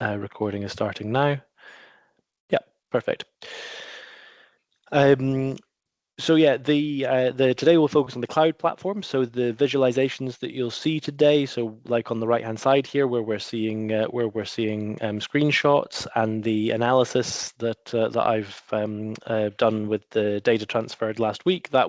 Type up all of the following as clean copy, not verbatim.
Recording is starting now. Yeah, perfect. So yeah, the today we'll focus on the cloud platform. So the visualizations that you'll see today, so like on the right hand side here, where we're seeing screenshots, and the analysis that I've done with the data transferred last week, that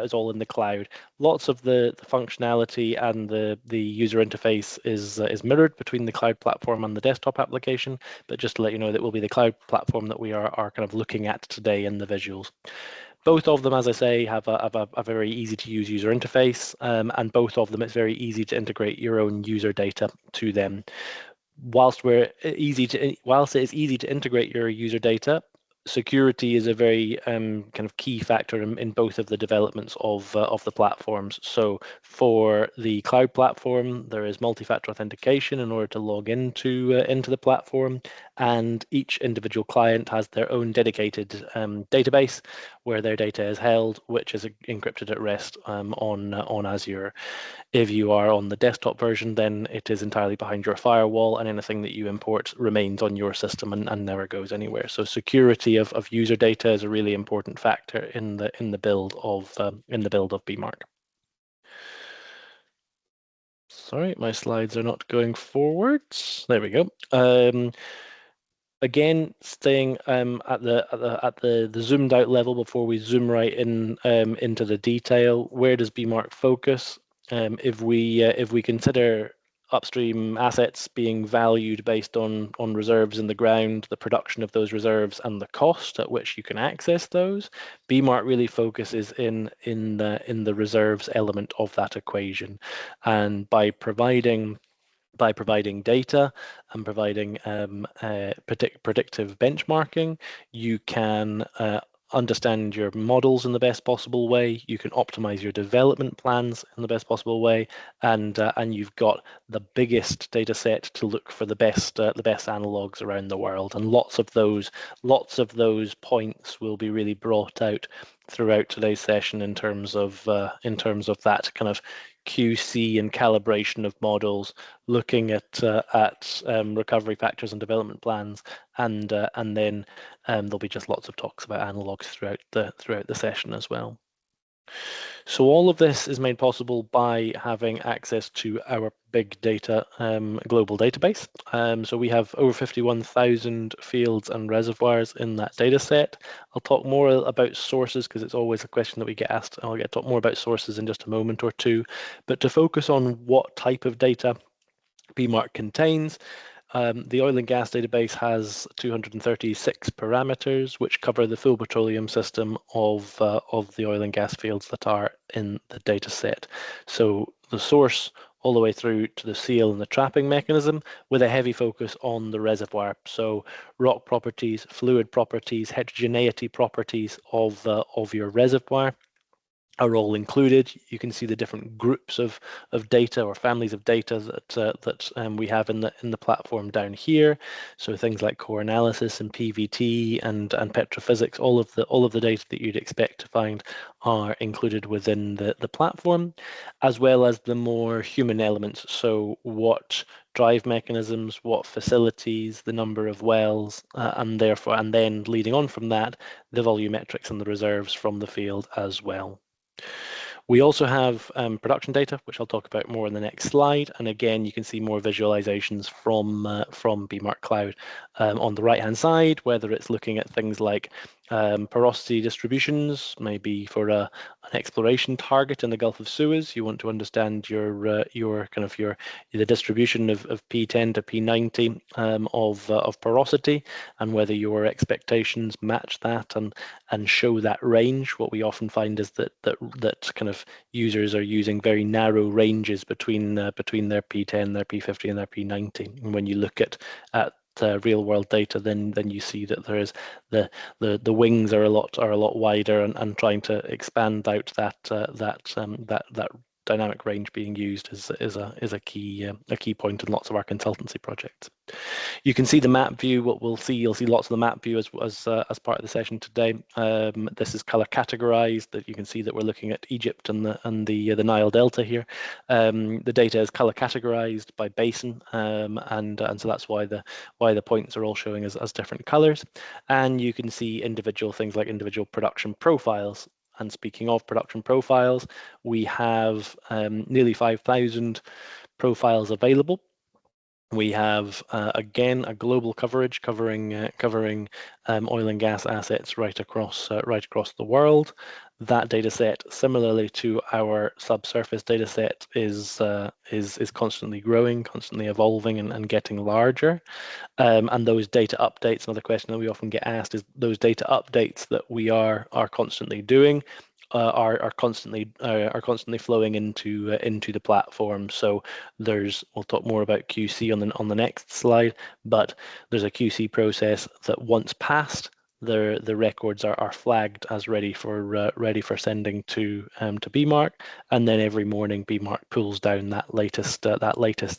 is all in the cloud. Lots of the functionality and the user interface is mirrored between the cloud platform and the desktop application. But just to let you know, that will be the cloud platform that we are kind of looking at today in the visuals. Both of them, as I say, have a very easy to use user interface, and both of them, it's very easy to integrate your own user data to them. Whilst it is easy to integrate your user data, security is a very kind of key factor in both of the developments of the platforms. So for the cloud platform, there is multi-factor authentication in order to log into the platform, and each individual client has their own dedicated database where their data is held, which is encrypted at rest on Azure. If you are on the desktop version, then it is entirely behind your firewall, and anything that you import remains on your system and never goes anywhere. So security of user data is a really important factor in the build of bMark. Sorry, my slides are not going forwards. There we go. Again, staying at the zoomed out level before we zoom right in into the detail. Where does bMark focus? If we consider upstream assets being valued based on reserves in the ground, the production of those reserves, and the cost at which you can access those, bMark really focuses in the reserves element of that equation, and by providing data and providing predictive benchmarking, you can understand your models in the best possible way. You can optimize your development plans in the best possible way, and you've got the biggest data set to look for the best analogs around the world. And lots of those points will be really brought out throughout today's session in terms of that kind of QC and calibration of models, looking at recovery factors and development plans, and then there'll be just lots of talks about analogs throughout the session as well. So all of this is made possible by having access to our big data global database. So we have over 51,000 fields and reservoirs in that data set. I'll talk more about sources because it's always a question that we get asked. I'll get to talk more about sources in just a moment or two. But to focus on what type of data bMark contains, the oil and gas database has 236 parameters, which cover the full petroleum system of the oil and gas fields that are in the data set. So the source all the way through to the seal and the trapping mechanism, with a heavy focus on the reservoir. So rock properties, fluid properties, heterogeneity properties of your reservoir are all included. You can see the different groups of data or families of data that we have in the platform down here. So things like core analysis and PVT and petrophysics, all of the data that you'd expect to find are included within the platform, as well as the more human elements. So what drive mechanisms, what facilities, the number of wells, and then leading on from that, the volumetrics and the reserves from the field as well. We also have production data, which I'll talk about more in the next slide. And again, you can see more visualizations from bMark Cloud on the right-hand side, whether it's looking at things like porosity distributions, maybe for an exploration target in the Gulf of Suez. You want to understand the distribution of P10 to P90 of porosity, and whether your expectations match that and show that range. What we often find is that kind of users are using very narrow ranges between their P10, their P50, and their P90. And when you look at real world data, then you see that there is the wings are a lot wider, and trying to expand out that dynamic range being used is a key point in lots of our consultancy projects. You can see the map view. What we'll see, you'll see lots of the map view as part of the session today. This is color categorized. That you can see that we're looking at Egypt and the Nile Delta here. The data is color categorized by basin, and so that's why the points are all showing as different colors. And you can see individual things like individual production profiles. And speaking of production profiles, we have nearly 5,000 profiles available. We have again a global coverage covering oil and gas assets right across the world. That data set, similarly to our subsurface data set, is constantly growing, constantly evolving, and getting larger. And those data updates, another question that we often get asked is those data updates that we are constantly doing are constantly flowing into the platform. So we'll talk more about QC on the next slide, but there's a QC process that once passed, the records are flagged as ready for sending to bMark, and then every morning bMark pulls down that latest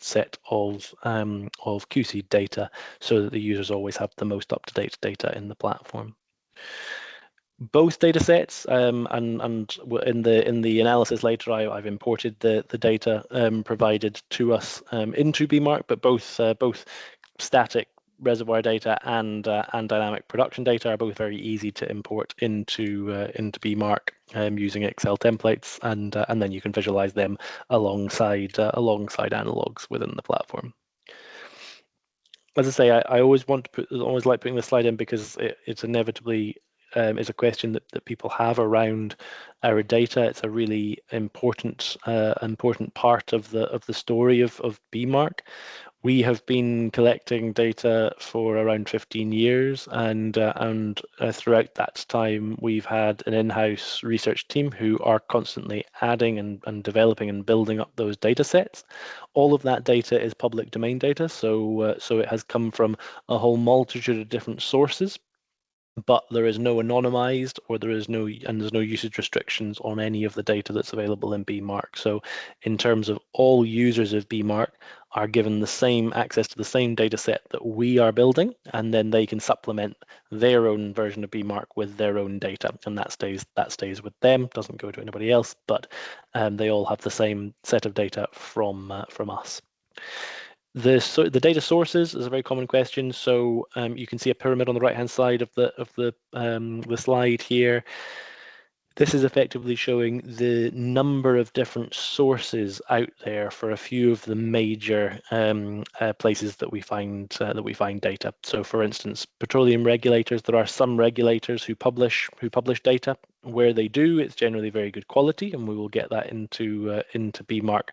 set of QC data so that the users always have the most up-to-date data in the platform. Both data sets, and in the analysis later, I've imported the data provided to us into bMark, but both static reservoir data and dynamic production data are both very easy to import into bMark using Excel templates, and then you can visualize them alongside analogs within the platform. As I say, I always like putting this slide in because it's inevitably is a question that people have around our data. It's a really important part of the story of bMark. We have been collecting data for around 15 years, and throughout that time, we've had an in-house research team who are constantly adding and developing and building up those data sets. All of that data is public domain data, so it has come from a whole multitude of different sources. But there is no anonymized, or there's no usage restrictions on any of the data that's available in bMark. So in terms of all users of bMark are given the same access to the same data set that we are building, and then they can supplement their own version of bMark with their own data, and that stays with them, doesn't go to anybody else, but they all have the same set of data from us. The data sources is a very common question. So you can see a pyramid on the right hand side of the slide here. This is effectively showing the number of different sources out there for a few of the major places that we find data. So, for instance, petroleum regulators. There are some regulators who publish data. Where they do, it's generally very good quality, and we will get that into bMark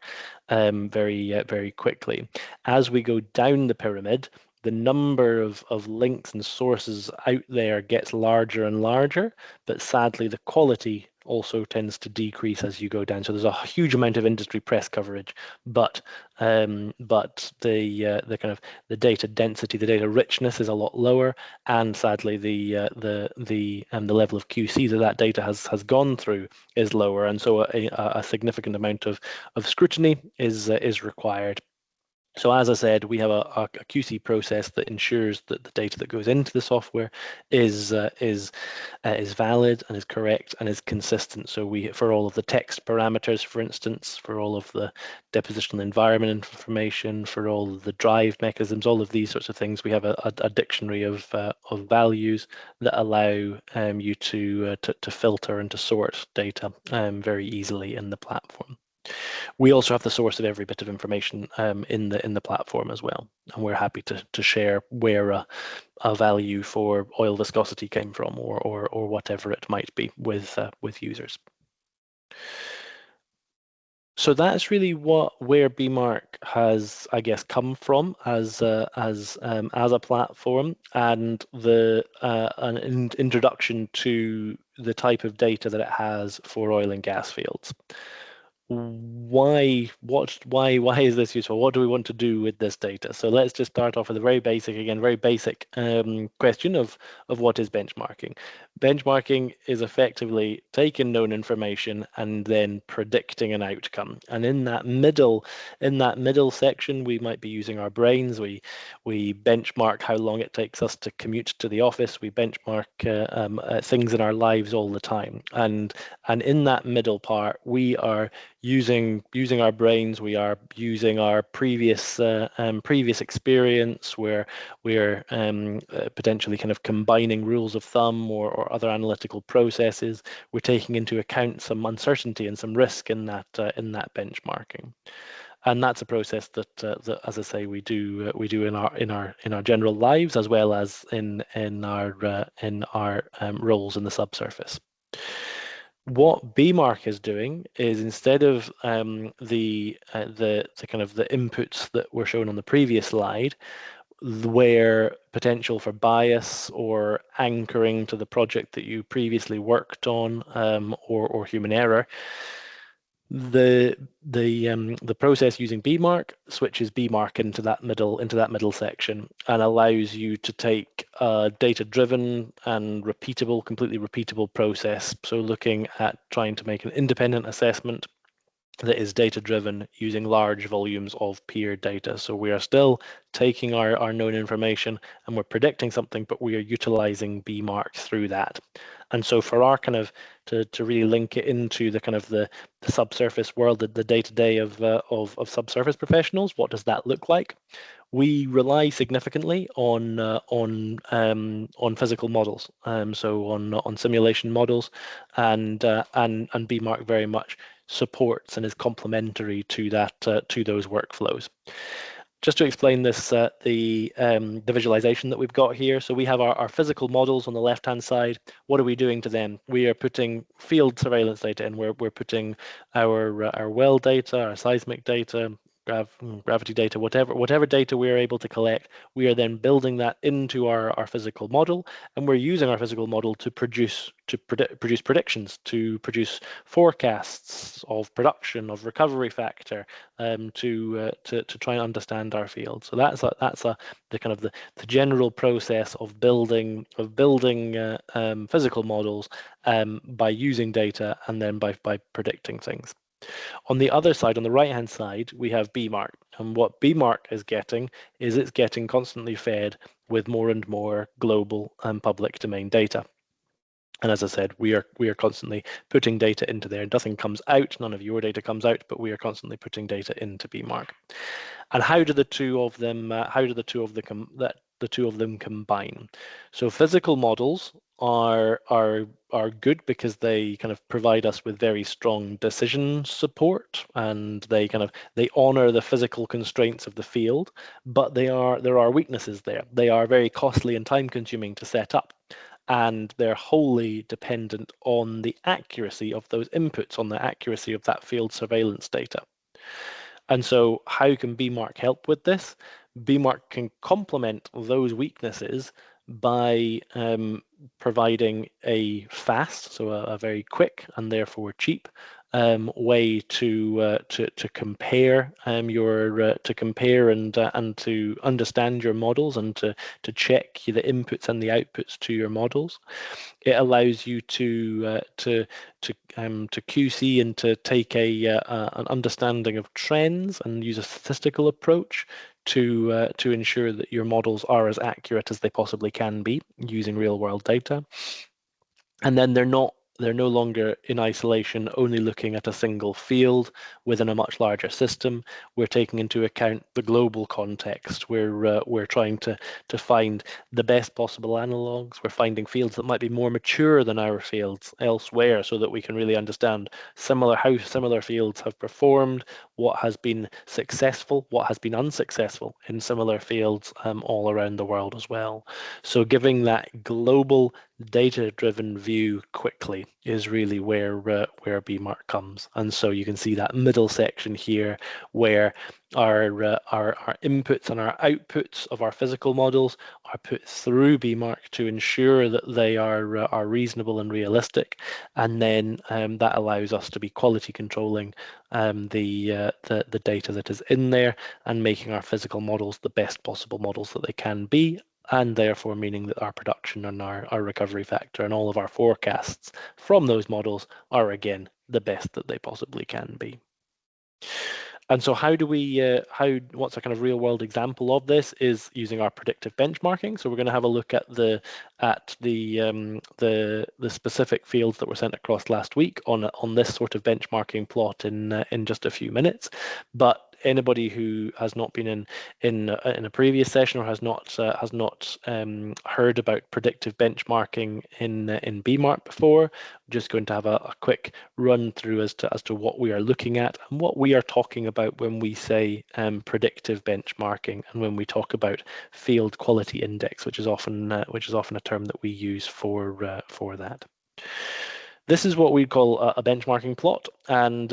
very quickly. As we go down the pyramid, the number of links and sources out there gets larger and larger, but sadly the quality also tends to decrease as you go down. So there's a huge amount of industry press coverage, but the kind of the data density, the data richness is a lot lower, and sadly the level of QC that data has gone through is lower, and so a significant amount of scrutiny is required. So as I said, we have a QC process that ensures that the data that goes into the software is valid and is correct and is consistent. So for all of the text parameters, for instance, for all of the depositional environment information, for all of the drive mechanisms, all of these sorts of things, we have a dictionary of values that allow you to filter and to sort data very easily in the platform. We also have the source of every bit of information in the platform as well, and we're happy to share where a value for oil viscosity came from, or whatever it might be with users. So that's really where bMark has, I guess, come from as a platform, and an introduction to the type of data that it has for oil and gas fields. why is this useful? What do we want to do with this data? So let's just start off with a very basic, again, very basic question of what is benchmarking. Benchmarking is effectively taking known information and then predicting an outcome. And in that middle section, we might be using our brains. We benchmark how long it takes us to commute to the office. We benchmark things in our lives all the time. And in that middle part, we are using our brains. We are using our previous experience, where we're potentially kind of combining rules of thumb or other analytical processes. We're taking into account some uncertainty and some risk in that benchmarking. And that's a process that, as I say, we do in our general lives, as well as in our roles in the subsurface. What bMark is doing is, instead of the kind of the inputs that were shown on the previous slide, where potential for bias or anchoring to the project that you previously worked on, or human error, the process using bMark switches bMark into that middle section and allows you to take a data-driven and completely repeatable process. So looking at trying to make an independent assessment that is data-driven using large volumes of peer data. So we are still taking our known information and we're predicting something, but we are utilizing bMark through that. And so for our kind of to really link it into the kind of the subsurface world, the day-to-day of subsurface professionals, what does that look like? We rely significantly on physical models, so on simulation models, and bMark very much supports and is complementary to those workflows. Just to explain this, the visualization that we've got here. So we have our physical models on the left-hand side. What are we doing to them? We are putting field surveillance data in. We're putting our well data, our seismic data, gravity data, whatever data we are able to collect. We are then building that into our physical model, and we're using our physical model to produce predictions, to produce forecasts of production, of recovery factor, to try and understand our field. So that's the kind of the general process of building physical models by using data and then by predicting things. On the other side, on the right-hand side, we have bMark. And what bMark is getting is it's getting constantly fed with more and more global and public domain data. And as I said, we are constantly putting data into there. Nothing comes out, none of your data comes out, but we are constantly putting data into bMark. And how do the two of them combine? So physical models are good because they kind of provide us with very strong decision support, and they honor the physical constraints of the field, but there are weaknesses there. They are very costly and time consuming to set up, and they're wholly dependent on the accuracy of those inputs, on the accuracy of that field surveillance data. And so how can bMark help with this? bMark can complement those weaknesses by providing a fast, so a very quick and therefore cheap way to compare and to understand your models, and to check the inputs and the outputs to your models. It allows you to QC and to take an understanding of trends and use a statistical approach to ensure that your models are as accurate as they possibly can be using real world data. And then they're no longer in isolation, only looking at a single field within a much larger system. We're taking into account the global context. We're trying to find the best possible analogs. We're finding fields that might be more mature than our fields elsewhere, so that we can really understand how similar fields have performed, what has been successful, what has been unsuccessful in similar fields all around the world as well. So giving that global data-driven view quickly is really where bMark comes. And so you can see that middle section here, where our inputs and our outputs of our physical models are put through bMark to ensure that they are reasonable and realistic, and then that allows us to be quality controlling the data that is in there and making our physical models the best possible models that they can be, and therefore meaning that our production and our recovery factor and all of our forecasts from those models are again the best that they possibly can be. And so how do we, what's a kind of real world example of this is using our predictive benchmarking. So we're going to have a look at the specific fields that were sent across last week on this sort of benchmarking plot in just a few minutes. But anybody who has not been in a previous session or has not heard about predictive benchmarking in bMark before, I'm just going to have a quick run through as to what we are looking at and what we are talking about when we say predictive benchmarking and when we talk about field quality index, which is often a term that we use for that. This is what we call a benchmarking plot, and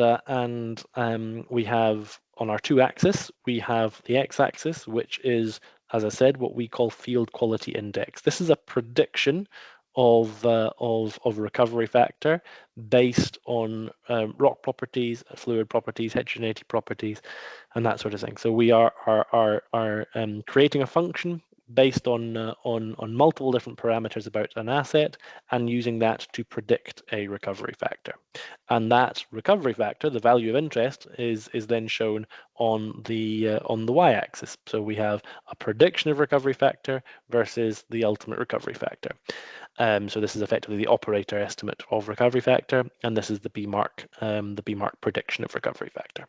we have on our two-axis, we have the x-axis, which is, as I said, what we call field quality index. This is a prediction of recovery factor based on rock properties, fluid properties, heterogeneity properties, and that sort of thing. So we are creating a function based on multiple different parameters about an asset and using that to predict a recovery factor. And that recovery factor, the value of interest, is then shown on the y-axis. So we have a prediction of recovery factor versus the ultimate recovery factor. So this is effectively the operator estimate of recovery factor, and this is the bMark prediction of recovery factor.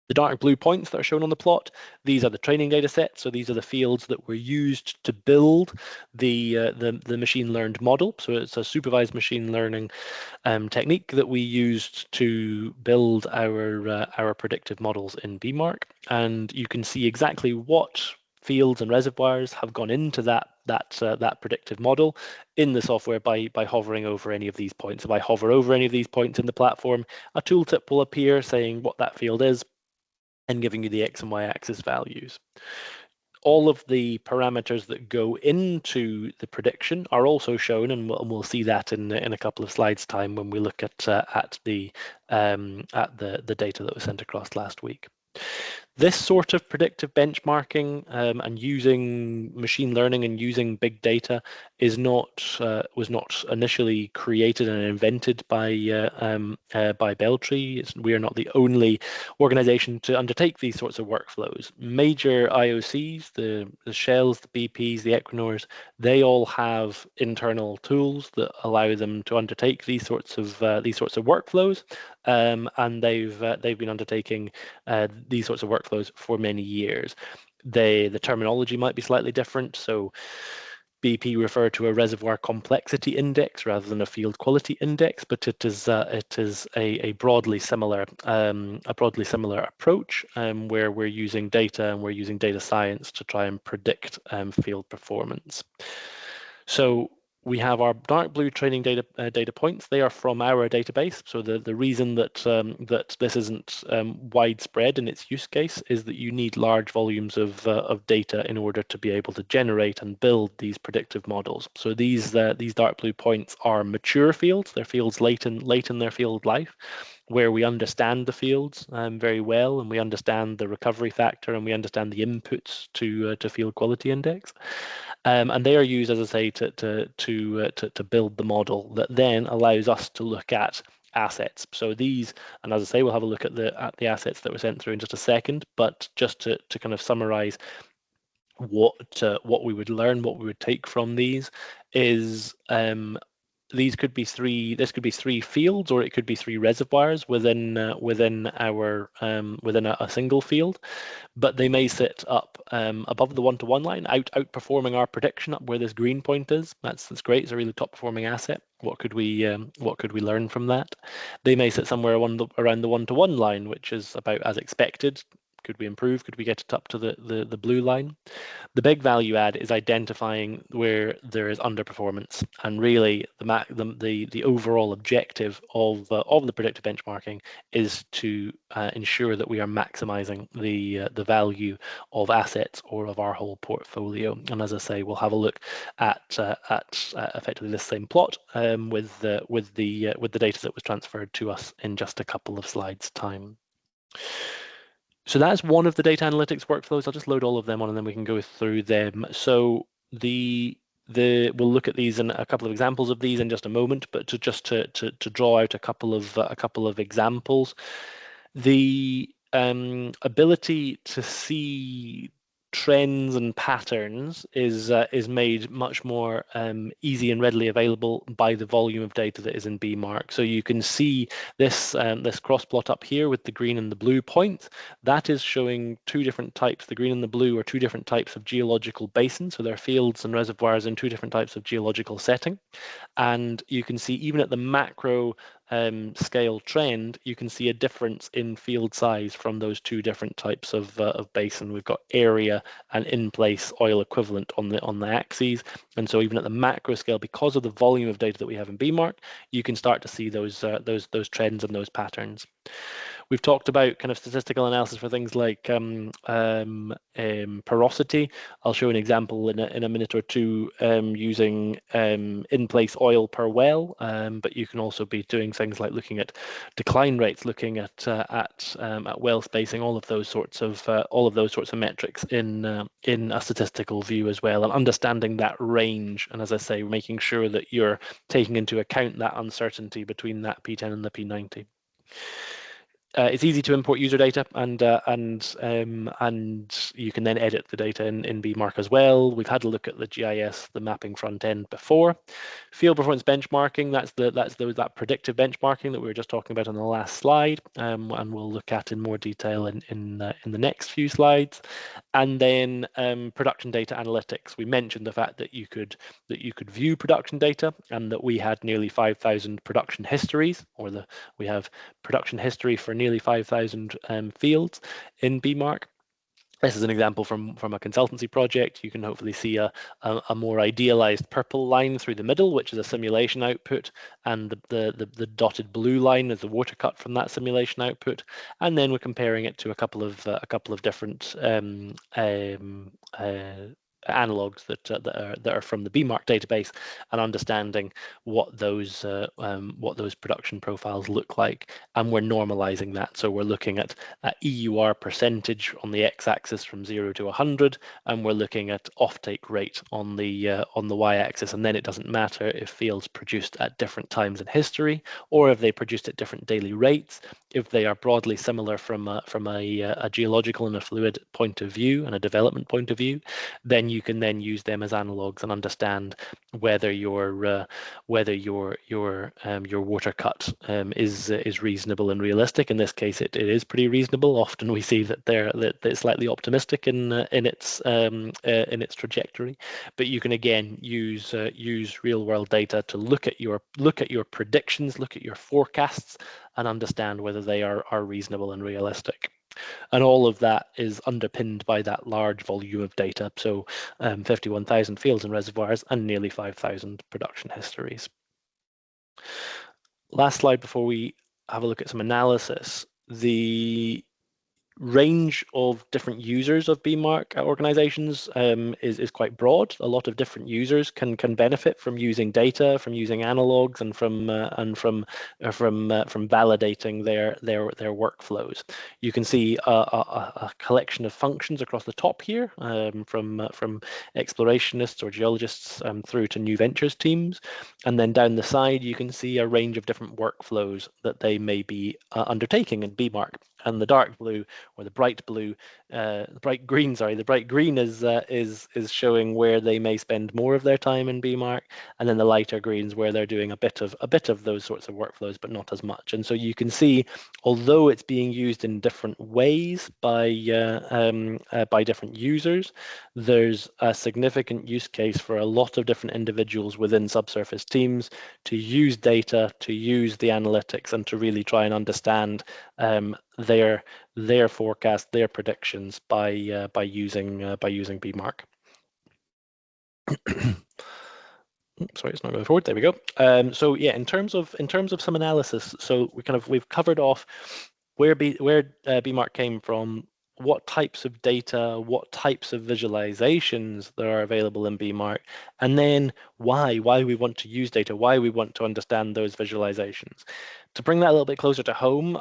The dark blue points that are shown on the plot, these are the training data sets. So these are the fields that were used to build the machine learned model. So it's a supervised machine learning technique that we used to build our predictive models in bMark. And you can see exactly what fields and reservoirs have gone into that predictive model in the software by hovering over any of these points. If I hover over any of these points in the platform, a tooltip will appear saying what that field is and giving you the X and Y axis values. All of the parameters that go into the prediction are also shown, and we'll see that in a couple of slides' time when we look at the data that was sent across last week. This sort of predictive benchmarking and using machine learning and using big data was not initially created and invented by Beltree. We are not the only organization to undertake these sorts of workflows. Major IOCs, the Shells, the BPs, the Equinors, they all have internal tools that allow them to undertake these sorts of workflows, and they've been undertaking these sorts of workflows for many years. The terminology might be slightly different. So BP referred to a reservoir complexity index rather than a field quality index, but it is a broadly similar approach where we're using data and we're using data science to try and predict field performance. So we have our dark blue training data points. They are from our database. So the reason that that this isn't widespread in its use case is that you need large volumes of data in order to be able to generate and build these predictive models. So these dark blue points are mature fields. They're fields late in their field life, where we understand the fields very well, and we understand the recovery factor, and we understand the inputs to field quality index. And they are used, as I say, to build the model that then allows us to look at assets. So these, and as I say, we'll have a look at the assets that were sent through in just a second. But just to kind of summarize what we would learn, what we would take from these is this could be three fields, or it could be three reservoirs within a single field, but they may sit up above the one-to-one line, outperforming our prediction up where this green point is. That's great. It's a really top-performing asset. What could we learn from that? They may sit somewhere around the one-to-one line, which is about as expected. Could we improve? Could we get it up to the blue line? The big value add is identifying where there is underperformance, and really the overall objective of the predictive benchmarking is to ensure that we are maximizing the value of assets or of our whole portfolio. And as I say, we'll have a look at effectively this same plot with the data that was transferred to us in just a couple of slides' time. So that's one of the data analytics workflows. I'll just load all of them on and then we can go through them. So we'll look at these and a couple of examples of these in just a moment, but to draw out a couple of examples. The ability to see trends and patterns is made much more easy and readily available by the volume of data that is in bMark. So you can see this this cross plot up here with the green and the blue points. That is showing two different types. The green and the blue are two different types of geological basins, so they're fields and reservoirs in two different types of geological setting. And you can see even at the macro scale trend, you can see a difference in field size from those two different types of basin. We've got area and in-place oil equivalent on the axes, and so even at the macro scale, because of the volume of data that we have in bMark, you can start to see those trends and those patterns. We've talked about kind of statistical analysis for things like porosity. I'll show an example in a minute or two using in-place oil per well, but you can also be doing things like looking at decline rates, looking at well spacing, all of those sorts of metrics in a statistical view as well, and understanding that range. And as I say, making sure that you're taking into account that uncertainty between that P10 and the P90. It's easy to import user data, and you can then edit the data in bMark as well. We've had a look at the GIS, the mapping front end before. Field performance benchmarking, that predictive benchmarking that we were just talking about on the last slide, and we'll look at in more detail in the next few slides. And then production data analytics. We mentioned the fact that you could view production data, and that we had nearly 5,000 production histories, we have production history for nearly 5,000 fields in bMark. This is an example from a consultancy project. You can hopefully see a more idealized purple line through the middle, which is a simulation output, and the dotted blue line is the water cut from that simulation output. And then we're comparing it to a couple of different analogs that are from the bMark database, and understanding what those production profiles look like, and we're normalizing that. So we're looking at EUR percentage on the x-axis from 0 to 100, and we're looking at offtake rate on the y-axis. And then it doesn't matter if fields produced at different times in history, or if they produced at different daily rates. If they are broadly similar from a geological and a fluid point of view and a development point of view, then you can then use them as analogs and understand whether your water cut is reasonable and realistic. In this case, it is pretty reasonable. Often we see that they're slightly optimistic in its trajectory, but you can again use real world data to look at your predictions, look at your forecasts, and understand whether they are reasonable and realistic. And all of that is underpinned by that large volume of data. So 51,000 fields and reservoirs and nearly 5,000 production histories. Last slide before we have a look at some analysis. The range of different users of bMark organizations is quite broad. A lot of different users can benefit from using data, from using analogs, and from validating their workflows. You can see a collection of functions across the top here, from explorationists or geologists through to new ventures teams, and then down the side you can see a range of different workflows that they may be undertaking in bMark. And the dark blue, or the bright blue, the bright green is showing where they may spend more of their time in bMark, and then the lighter greens where they're doing a bit of those sorts of workflows, but not as much. And so you can see, although it's being used in different ways by different users, there's a significant use case for a lot of different individuals within subsurface teams to use data, to use the analytics, and to really try and understand their forecast, their predictions by using bMark. Sorry, it's not going forward. There we go. So yeah, in terms of some analysis, so we've covered off where bMark came from, what types of data, what types of visualizations there are available in bMark, and then why we want to use data, why we want to understand those visualizations. To bring that a little bit closer to home,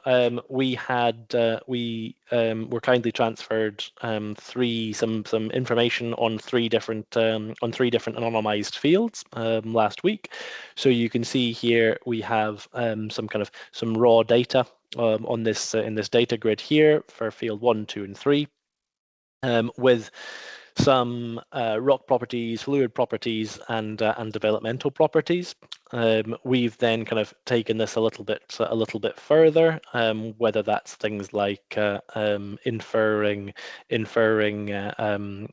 we were kindly transferred some information on three different anonymized fields last week. So you can see here we have some raw data on this in this data grid here for field 1, 2, and 3, with some rock properties, fluid properties, and developmental properties. We've then kind of taken this a little bit further, whether that's things like inferring an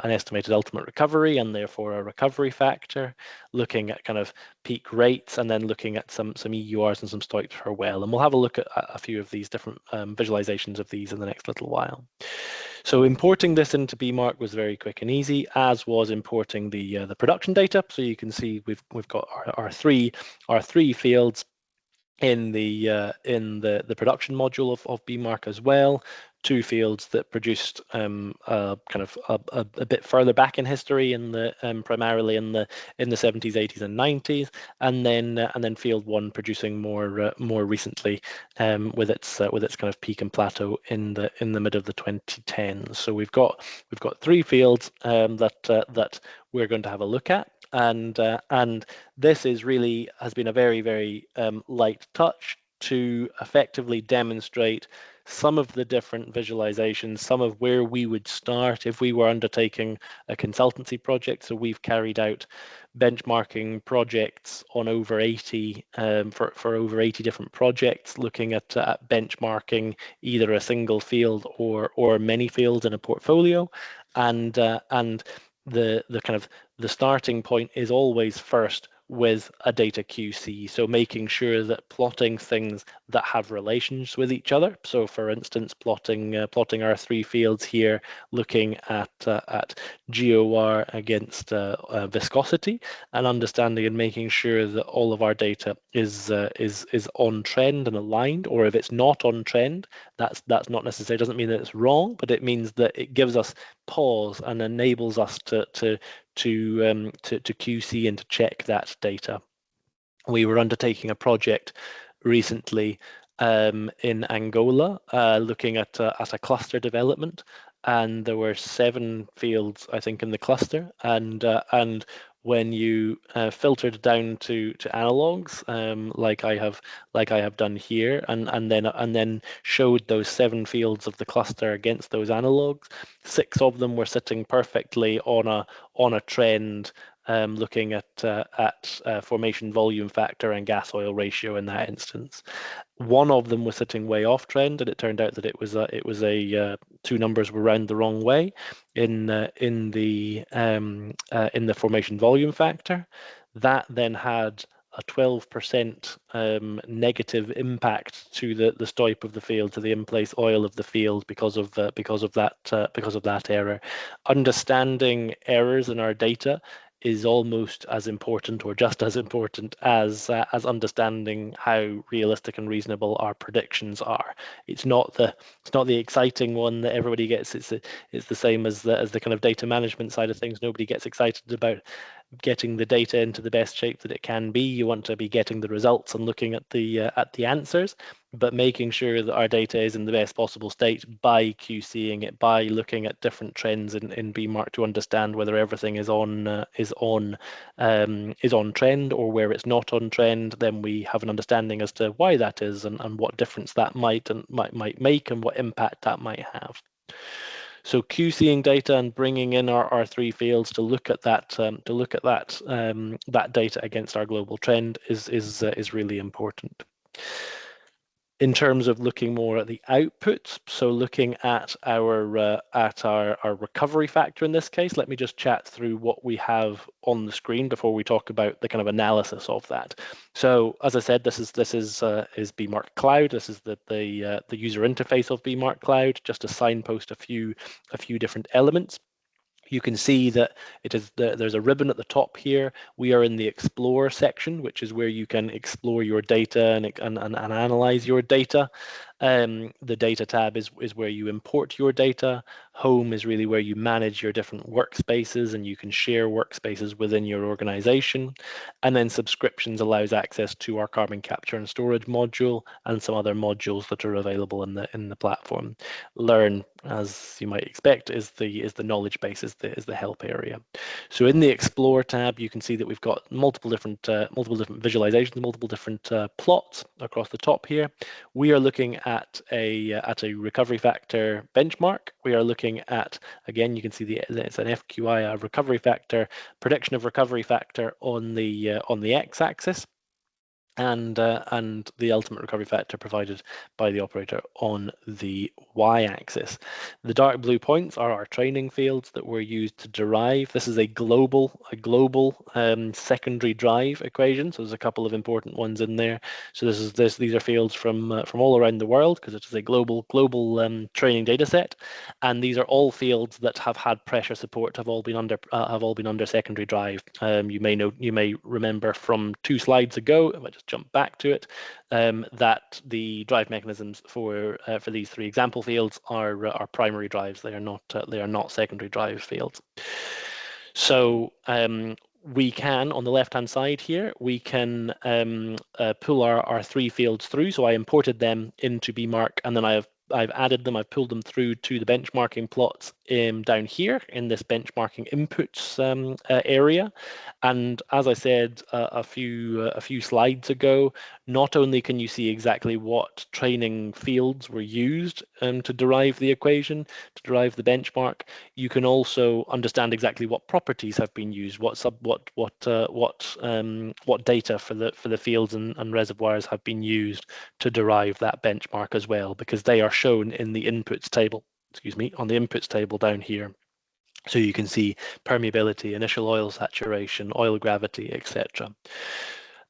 estimated ultimate recovery and therefore a recovery factor, looking at kind of peak rates, and then looking at some EURs and some stoichs per well. And we'll have a look at a few of these different visualizations of these in the next little while. So importing this into bMark was very quick and easy, as was importing the production data. So you can see we've got our three fields in the production module of bMark as well. Two fields that produced kind of a bit further back in history, in the primarily in the 70s, 80s, and 90s, and then field 1 producing more recently, with its kind of peak and plateau in the mid of the 2010s. So we've got three fields that we're going to have a look at. And this has been a very light touch to effectively demonstrate some of the different visualizations, some of where we would start if we were undertaking a consultancy project. So we've carried out benchmarking projects on over 80 for over 80 different projects, looking at benchmarking either a single field or many fields in a portfolio, and the kind of the starting point is always first with a data QC. So making sure that plotting things that have relations with each other. So for instance, plotting our three fields here, looking at GOR against viscosity, and understanding and making sure that all of our data is on trend and aligned. Or if it's not on trend, that's not necessarily, doesn't mean that it's wrong, but it means that it gives us pause and enables us to QC and to check that data. We were undertaking a project recently in Angola, looking at a cluster development, and there were 7 fields, I think, in the cluster, and when you filtered down to analogs, like I have done here, and then showed those 7 fields of the cluster against those analogs, 6 of them were sitting perfectly on a trend, looking at formation volume factor and gas oil ratio in that instance. One of them was sitting way off trend, and it turned out that it was two numbers were round the wrong way in the formation volume factor. That then had a 12% negative impact to the stoip of the field, to the in-place oil of the field, because of that error. Understanding errors in our data is almost as important, or just as important, as understanding how realistic and reasonable our predictions are. It's not the exciting one that everybody gets. It's the same as the kind of data management side of things. Nobody gets excited about getting the data into the best shape that it can be. You want to be getting the results and looking at the answers, but making sure that our data is in the best possible state by QCing it, by looking at different trends in bMark to understand whether everything is on trend, or where it's not on trend. Then we have an understanding as to why that is, and what difference that might make, and what impact that might have. So QCing data and bringing in our 3 fields to look at that that data against our global trend is really important. In terms of looking more at the outputs, so looking at our recovery factor in this case, let me just chat through what we have on the screen before we talk about the kind of analysis of that. So as I said, this is bMark Cloud. This is the user interface of bMark Cloud, just to signpost a few different elements. You can see that there's a ribbon at the top here. We are in the Explore section, which is where you can explore your data and analyze your data. The Data tab is where you import your data. Home is really where you manage your different workspaces, and you can share workspaces within your organization. And then Subscriptions allows access to our carbon capture and storage module and some other modules that are available in the platform. Learn, as you might expect, is the knowledge base, is the help area. So in the Explore tab, you can see that we've got multiple different visualizations, multiple different plots across the top here. We are looking at a recovery factor benchmark. We are looking at, again, you can see it's an FQI, a recovery factor, prediction of recovery factor on the x-axis, and the ultimate recovery factor provided by the operator on the y-axis. The dark blue points are our training fields that were used to derive. This is a global secondary drive equation. So there's a couple of important ones in there. So these are fields from all around the world, because it is a global training data set, and these are all fields that have had pressure support, have all been under secondary drive. You may remember from 2 slides ago, if I just jump back to it, that the drive mechanisms for these 3 example fields are primary drives. They are not secondary drive fields. So we can, on the left-hand side here, we can pull our 3 fields through. So I imported them into bMark, and then I've added them, I've pulled them through to the benchmarking plots down here in this benchmarking inputs area. And as I said a few slides ago, not only can you see exactly what training fields were used to derive the equation, to derive the benchmark, you can also understand exactly what properties have been used, what data for the fields and reservoirs have been used to derive that benchmark as well, because they are shown in the inputs table, on the inputs table down here. So you can see permeability, initial oil saturation, oil gravity, etc.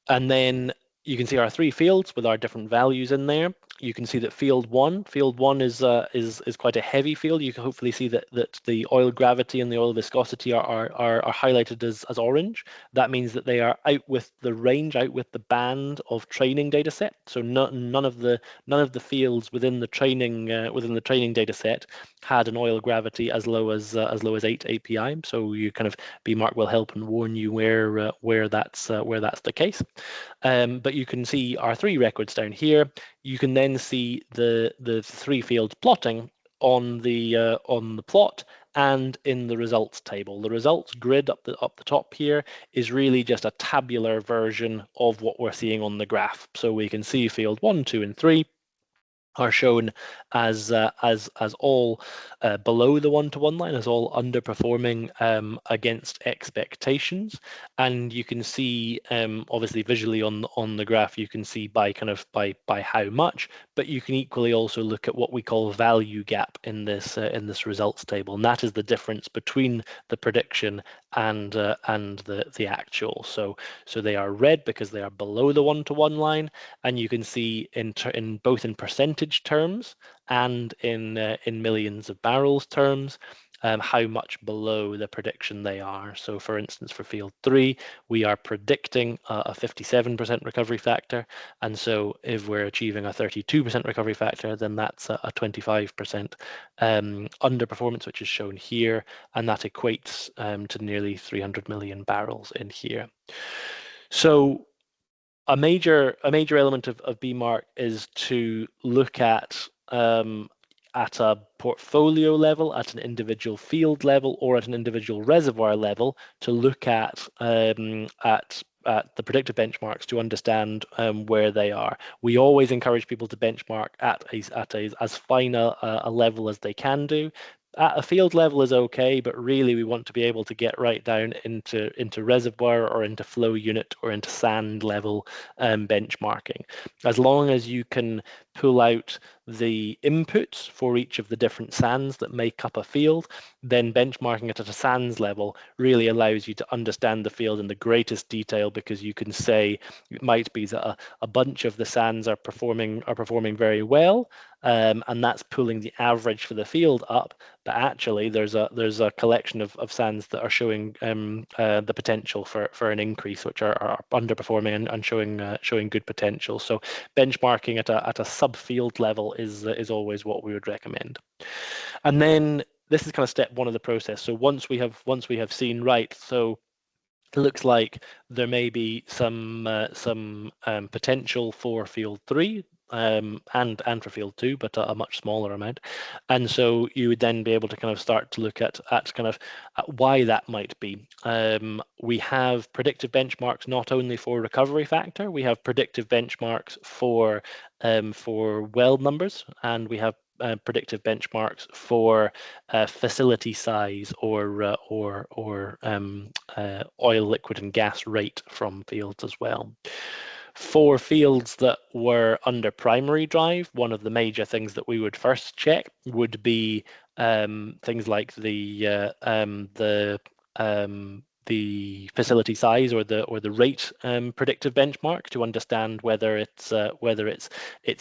And then you can see our 3 fields with our different values in there. You can see that field one is quite a heavy field. You can hopefully see that the oil gravity and the oil viscosity are highlighted as orange. That means that they are out with the range, out with the band of training data set. So none of the fields within the training data set had an oil gravity as low as 8 API. So you kind of, bMark will help and warn you where that's the case. But you can see our 3 records down here. You can then see the 3 fields plotting on the plot and in the results table. The results grid up the top here is really just a tabular version of what we're seeing on the graph. So we can see field 1, 2, and 3 are shown as all below the 1-to-1 line, as all underperforming against expectations. And you can see, obviously visually on the graph, you can see by how much, but you can equally also look at what we call value gap in this results table, and that is the difference between the prediction and the actual. So they are red because they are below the 1-to-1 line, and you can see in both in percentage terms and in millions of barrels terms how much below the prediction they are. So for instance, for field 3, we are predicting a 57% recovery factor, and so if we're achieving a 32% recovery factor, then that's a 25% underperformance, which is shown here, and that equates to nearly 300 million barrels in here. So a major element of bMark is to look at a portfolio level, at an individual field level, or at an individual reservoir level, to look at the predictive benchmarks to understand where they are. We always encourage people to benchmark at as fine a level as they can do. At a field level is okay, but really we want to be able to get right down into reservoir or into flow unit or into sand level benchmarking. As long as you can pull out the inputs for each of the different sands that make up a field, then benchmarking it at a sands level really allows you to understand the field in the greatest detail, because you can say it might be that a bunch of the sands are performing very well, and that's pulling the average for the field up. But actually, there's a collection of sands that are showing the potential for an increase, which are underperforming and showing good potential. So benchmarking at a subfield level is always what we would recommend. And then this is kind of step one of the process. So once we have seen, right, so it looks like there may be some potential for field 3, and for field 2, but a much smaller amount. And so you would then be able to kind of start to look at why that might be. We have predictive benchmarks not only for recovery factor, we have predictive benchmarks for well numbers, and we have predictive benchmarks for facility size or oil, liquid, and gas rate from fields as well. For fields that were under primary drive, one of the major things that we would first check would be things like the facility size or the rate predictive benchmark, to understand whether it's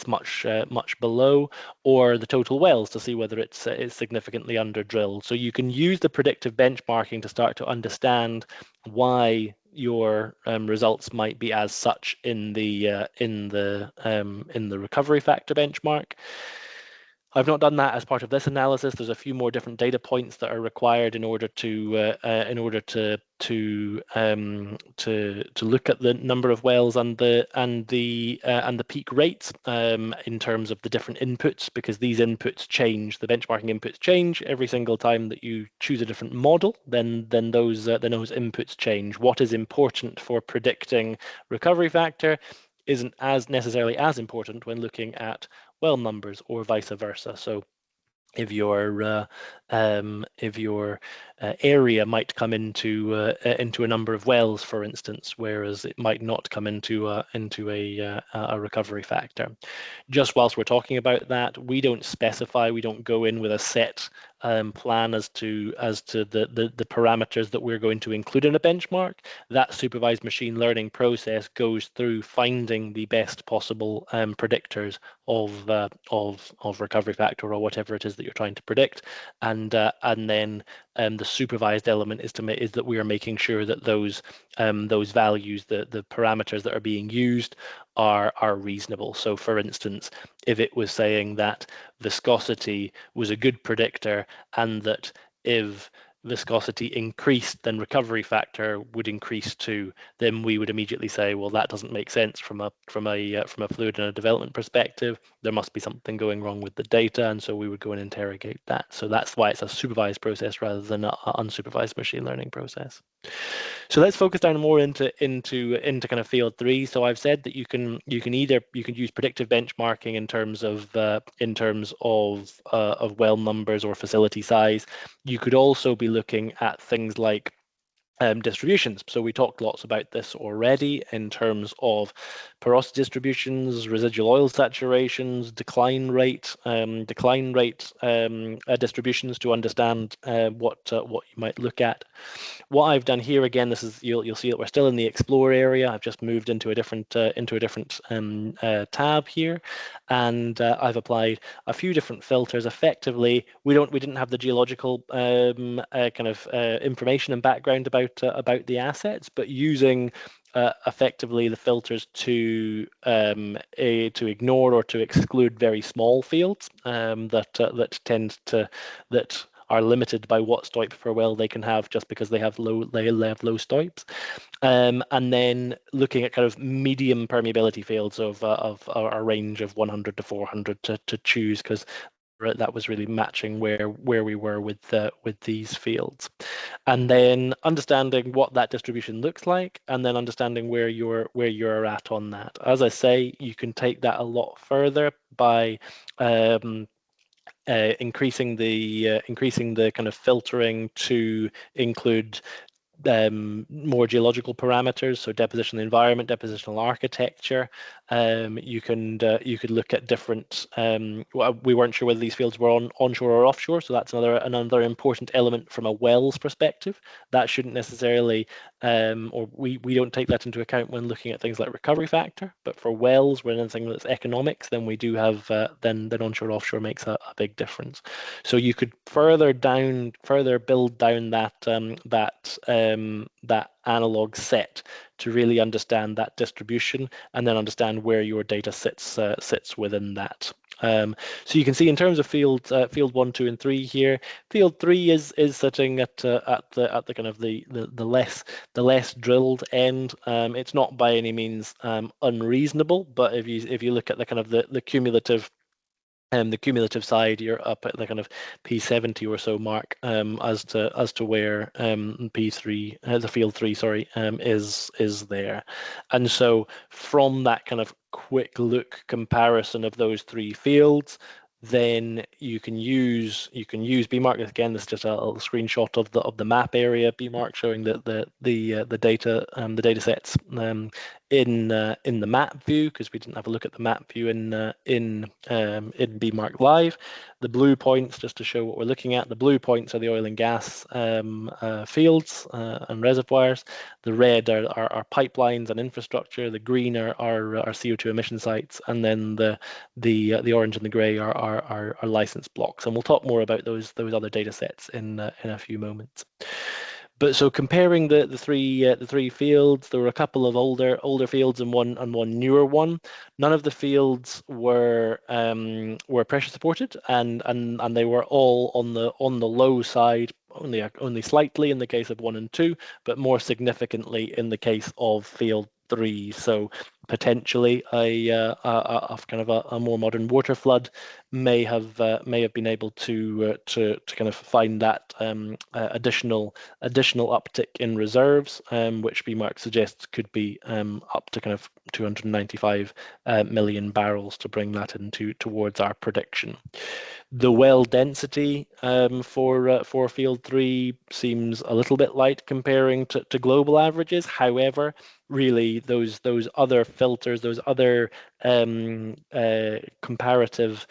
much below, or the total wells to see whether it's significantly under drilled. So you can use the predictive benchmarking to start to understand why your results might be as such in the recovery factor benchmark. I've not done that as part of this analysis. There's a few more different data points that are required in order to look at the number of wells and the peak rates in terms of the different inputs, because these inputs change. The benchmarking inputs change every single time that you choose a different model. Then those inputs change. What is important for predicting recovery factor isn't as necessarily as important when looking at well numbers, or vice versa. So if your area might come into a number of wells, for instance, whereas it might not come into a recovery factor. Just whilst we're talking about that, we don't specify, we don't go in with a set plan as to the parameters that we're going to include in a benchmark. That supervised machine learning process goes through finding the best possible predictors of recovery factor, or whatever it is that you're trying to predict, and then the supervised element is that we are making sure that those values, the parameters that are being used, are reasonable. So for instance, if it was saying that viscosity was a good predictor, and that if viscosity increased, then recovery factor would increase too, then we would immediately say, well, that doesn't make sense from a fluid and a development perspective. There must be something going wrong with the data, and so we would go and interrogate that. So that's why it's a supervised process rather than an unsupervised machine learning process. So let's focus down more into kind of field 3. So I've said that you can use predictive benchmarking in terms of well numbers or facility size. You could also be looking at things like distributions. So we talked lots about this already in terms of porosity distributions, residual oil saturations, decline rate distributions, to understand what you might look at. What I've done here, again, this is you'll see that we're still in the explore area. I've just moved into a different tab here, and I've applied a few different filters. Effectively, we didn't have the geological information and background about the assets, but using effectively the filters to ignore or to exclude very small fields that are limited by what STOIP per well they can have, just because they have low STOIPs, and then looking at kind of medium permeability fields of a range of 100 to 400 to choose, because that was really matching where we were with these fields, and then understanding what that distribution looks like, and then understanding where you're at on that. As I say, you can take that a lot further by increasing the kind of filtering to include more geological parameters, so depositional environment, depositional architecture. You could look at different. Well, we weren't sure whether these fields were onshore or offshore, so that's another important element from a wells perspective. That shouldn't necessarily, or we don't take that into account when looking at things like recovery factor. But for wells, when anything that's economics, then we do have then onshore offshore makes a big difference. So you could further build down that analog set to really understand that distribution and then understand where your data sits within that. So you can see in terms of field 1, 2, and 3 here. Field 3 is sitting at the kind of the less drilled end. It's not by any means unreasonable, but if you look at the kind of the cumulative side, you're up at the kind of P70 or so mark, as to where P3, the field 3, sorry, is there. And so from that kind of quick look comparison of those 3 fields, then you can use bMark. Again, this is just a little screenshot of the map area bMark showing the data sets in the map view, because we didn't have a look at the map view in bMark Live. The blue points, just to show what we're looking at, the blue points are the oil and gas fields and reservoirs. The red are pipelines and infrastructure. The green are CO2 emission sites, and then the orange and the grey are license blocks. And we'll talk more about those other data sets in a few moments. But so comparing the three fields, there were a couple of older fields and one newer one. None of the fields were pressure supported, and they were all on the low side, only slightly in the case of 1 and 2, but more significantly in the case of field 3. So potentially a kind of a more modern water flood may have been able to kind of find that additional uptick in reserves, which bMark suggests could be up to kind of 295 million barrels to bring that towards our prediction. The well density for field 3 seems a little bit light comparing to global averages. However, really those other filters, those other comparative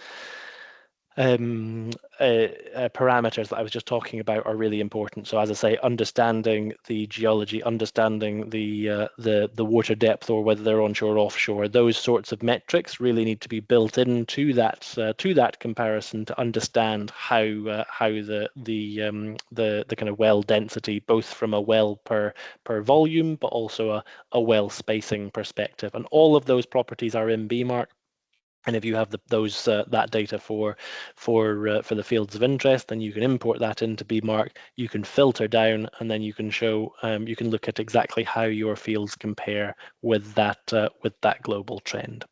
parameters that I was just talking about are really important. So as I say, understanding the geology, understanding the water depth, or whether they're onshore or offshore, those sorts of metrics really need to be built into that comparison to understand how the kind of well density, both from a well per volume, but also a well spacing perspective, and all of those properties are in bMark. And if you have that data for the fields of interest, then you can import that into bMark. You can filter down, and then you can show you can look at exactly how your fields compare with that global trend.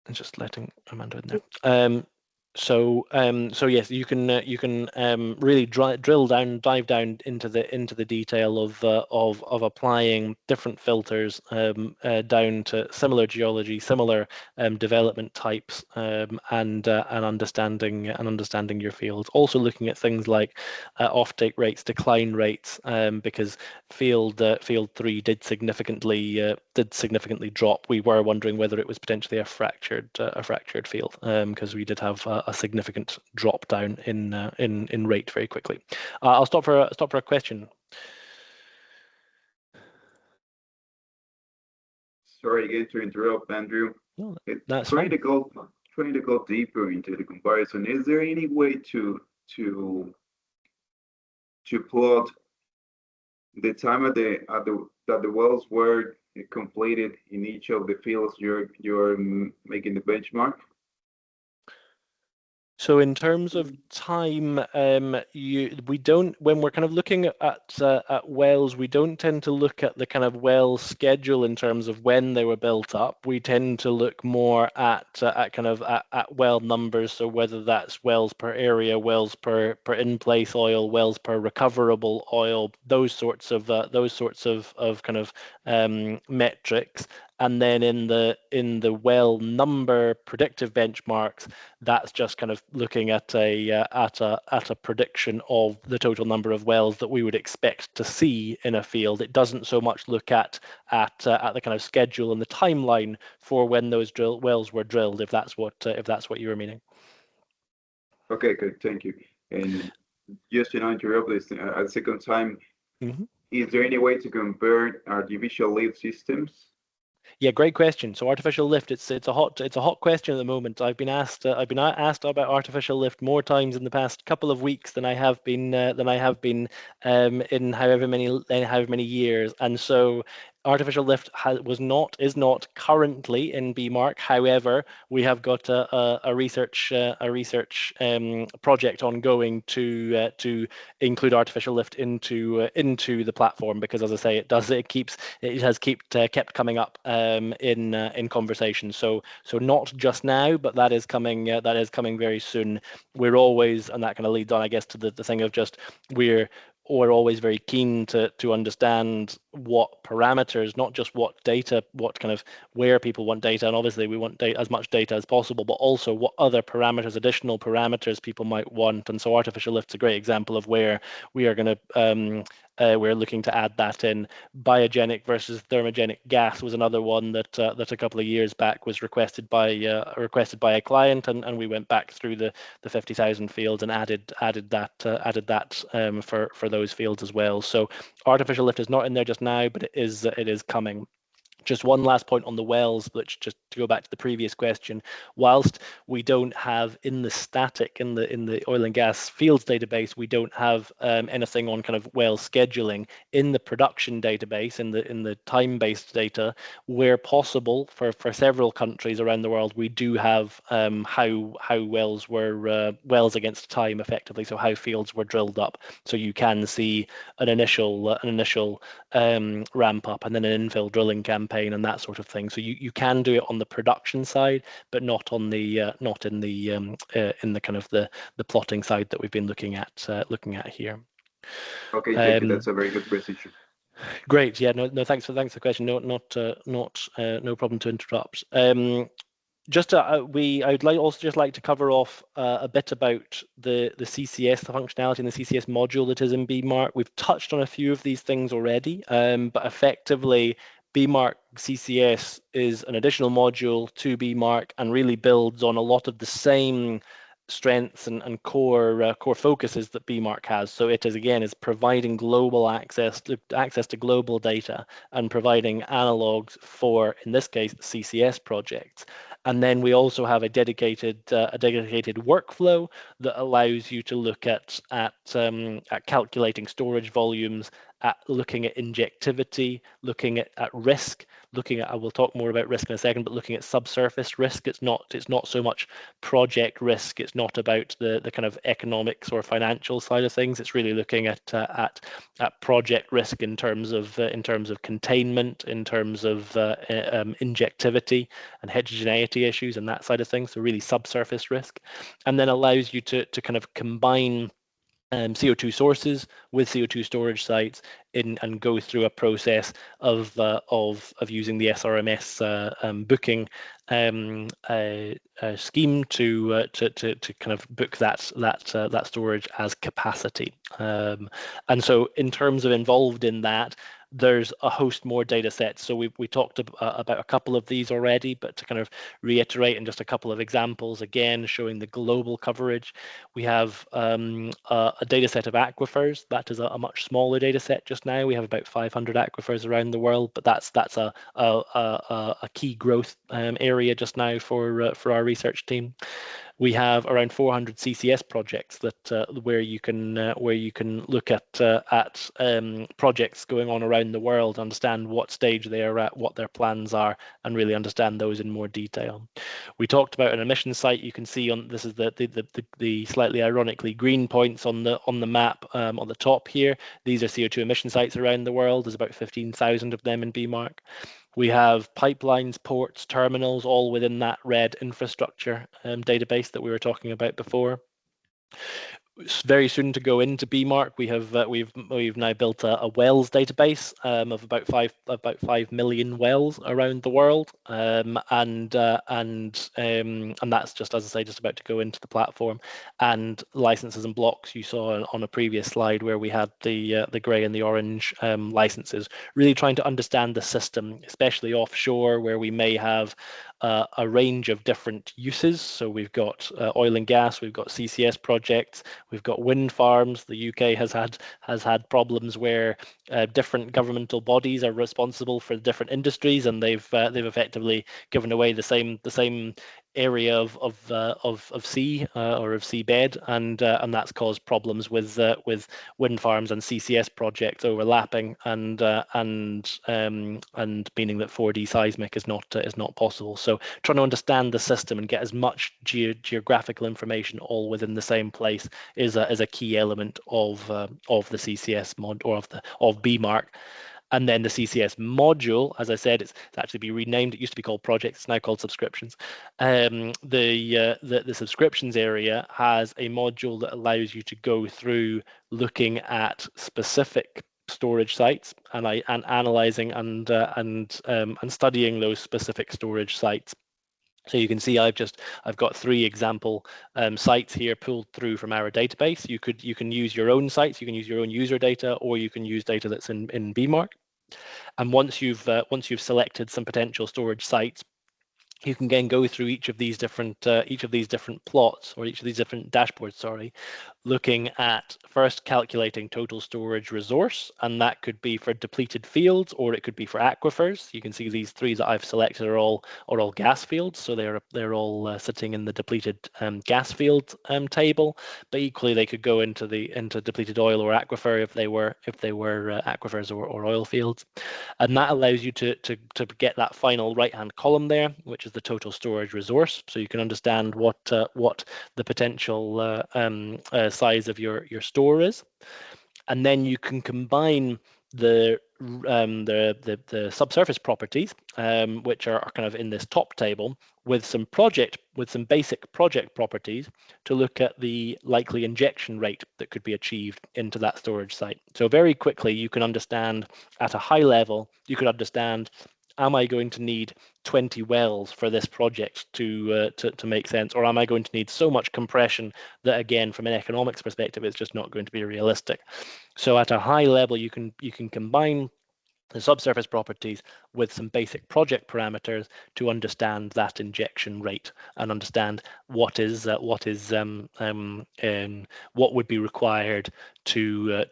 I'm just letting Amanda in there. So yes, you can really dive down into the detail of applying different filters down to similar geology, similar development types, and understanding your fields. Also looking at things like offtake rates, decline rates, because field 3 did significantly drop. We were wondering whether it was potentially a fractured field, because we did have a significant drop down in rate very quickly. I'll stop for a question. Sorry again to interrupt, Andrew. No, that's fine. Trying to go deeper into the comparison. Is there any way to plot the time that the wells were completed in each of the fields you're making the benchmark? So in terms of time, we don't, when we're kind of looking at wells, we don't tend to look at the kind of well schedule in terms of when they were built up. We tend to look more at well numbers. So whether that's wells per area, wells per in place oil, wells per recoverable oil, those sorts of kind of metrics. And then in the well number predictive benchmarks, that's just kind of looking at a prediction of the total number of wells that we would expect to see in a field. It doesn't so much look at the kind of schedule and the timeline for when those wells were drilled, if that's what you were meaning. Okay, good, thank you. And just to not interrupt this a second time, Mm-hmm. is there any way to compare artificial lift systems? Yeah, great question. So artificial lift, it's a hot question at the moment. I've been asked about artificial lift more times in the past couple of weeks than I have been in however many years. And so artificial lift is not currently in bMark. However, we have got a research project ongoing to include artificial lift into the platform, because, as I say, it has kept coming up in conversation. So not just now, but that is coming very soon. We're always, and that kind of leads on, I guess, to the thing of just we're always very keen to understand what parameters, not just what data, what kind of where people want data, and obviously we want as much data as possible, but also what other parameters, additional parameters people might want. And so artificial lift's a great example of where we are going to we're looking to add that in. Biogenic versus thermogenic gas was another one that a couple of years back was requested by a client, and we went back through the 50,000 fields and added that for those fields as well. So artificial lift is not in there just now, but it is coming. Just one last point on the wells, which, just to go back to the previous question, whilst we don't have in the oil and gas fields database, we don't have anything on kind of well scheduling. In the production database, in the time-based data, where possible for several countries around the world, we do have how wells were wells against time, effectively, so how fields were drilled up. So you can see an initial ramp up and then an infill drilling campaign and that sort of thing. So you can do it on the production side, but not on the not in the kind of the plotting side that we've been looking at here. Okay, thank you. That's a very good precision. Great. Yeah. No. Thanks for the question. No problem to interrupt. I'd like to cover off a bit about the CCS, the functionality in the CCS module that is in bMark. We've touched on a few of these things already, but effectively, bMark CCS is an additional module to bMark and really builds on a lot of the same strengths and core focuses that bMark has. So it is providing global access to global data and providing analogs for, in this case, CCS projects. And then we also have a dedicated workflow that allows you to look at calculating storage volumes, at looking at injectivity, looking at risk, I will talk more about risk in a second, but looking at subsurface risk. It's not so much project risk. It's not about the kind of economics or financial side of things. It's really looking at project risk in terms of containment, in terms of injectivity and heterogeneity issues and that side of things. So really subsurface risk, and then allows you to kind of combine CO2 sources with CO2 storage sites and go through a process of using the SRMS booking scheme to kind of book that storage as capacity. And so in terms of involved in that, there's a host more data sets. So we talked about a couple of these already, but to kind of reiterate in just a couple of examples, again, showing the global coverage, we have a data set of aquifers. That is a much smaller data set just now. We have about 500 aquifers around the world, but that's a key growth area just now for our research team. We have around 400 CCS projects where you can look at projects going on around the world, understand what stage they are at, what their plans are, and really understand those in more detail. We talked about an emission site. You can see this is the slightly ironically green points on the map on the top here. These are CO2 emission sites around the world. There's about 15,000 of them in bMark. We have pipelines, ports, terminals, all within that red infrastructure database that we were talking about before. very soon to go into bMark. We've now built a wells database of about 5 million wells around the world, and that's just, as I say, just about to go into the platform. And licenses and blocks you saw on a previous slide where we had the grey and the orange licenses, really trying to understand the system, especially offshore where we may have a range of different uses. So we've got oil and gas, we've got CCS projects, we've got wind farms. The UK has had problems where different governmental bodies are responsible for different industries, and they've effectively given away the same area of sea or of seabed, and that's caused problems with wind farms and CCS projects overlapping, and meaning that 4D seismic is not possible. So trying to understand the system and get as much geographical information all within the same place is a key element of the CCS mod, or of bMark. And then the CCS module, as I said, it's actually been renamed. It used to be called projects, it's now called subscriptions. The subscriptions area has a module that allows you to go through looking at specific storage sites and analyzing and studying those specific storage sites. So you can see I've got 3 example sites here pulled through from our database. You can use your own sites, you can use your own user data, or you can use data that's in bMark. And once you've selected some potential storage sites, you can then go through each of these different plots, or each of these different dashboards, sorry, looking at first calculating total storage resource, and that could be for depleted fields or it could be for aquifers. You can see these 3 that I've selected are all gas fields, so they're all sitting in the depleted gas field table. But equally, they could go into depleted oil or aquifer if they were aquifers or oil fields, and that allows you to get that final right-hand column there, which is the total storage resource. So you can understand what the potential size of your store is, and then you can combine the subsurface properties, which are kind of in this top table, with some basic project properties to look at the likely injection rate that could be achieved into that storage site. So very quickly, you can understand at a high level, you could understand, am I going to need 20 wells for this project to make sense, or am I going to need so much compression that, again, from an economics perspective, it's just not going to be realistic? So at a high level, you can combine the subsurface properties with some basic project parameters to understand that injection rate and understand what would be required to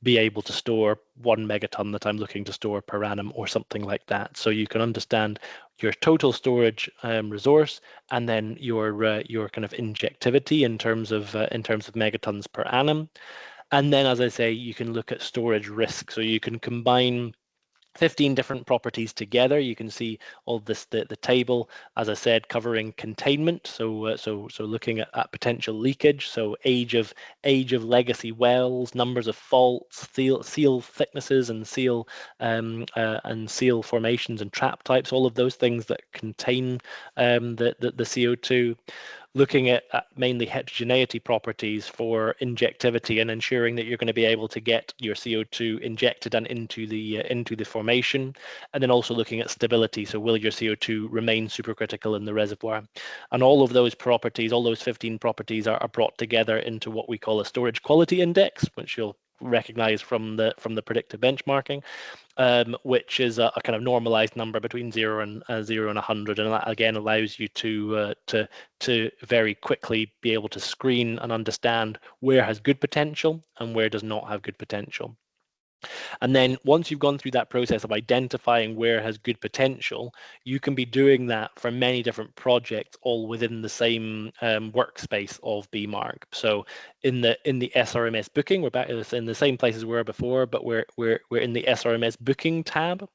be able to store 1 megaton that I'm looking to store per annum, or something like that. So you can understand your total storage resource, and then your kind of injectivity in terms of megatons per annum. And then, as I say, you can look at storage risk. So you can combine 15 different properties together. You can see all this, the table, as I said, covering containment. So looking at potential leakage. So age of legacy wells, numbers of faults, seal thicknesses, and seal formations and trap types. All of those things that contain the CO2. Looking at mainly heterogeneity properties for injectivity and ensuring that you're going to be able to get your CO2 injected and into the formation, and then also looking at stability. So will your CO2 remain supercritical in the reservoir? And all of those properties, all those 15 properties, are brought together into what we call a storage quality index, which you'll recognize from the predictive benchmarking, which is a kind of normalized number between 0 and 100, and that again allows you to very quickly be able to screen and understand where has good potential and where does not have good potential. And then once you've gone through that process of identifying where has good potential, you can be doing that for many different projects, all within the same workspace of bMark. So in the SRMS booking, we're back in the same places we were before, but we're in the SRMS booking tab.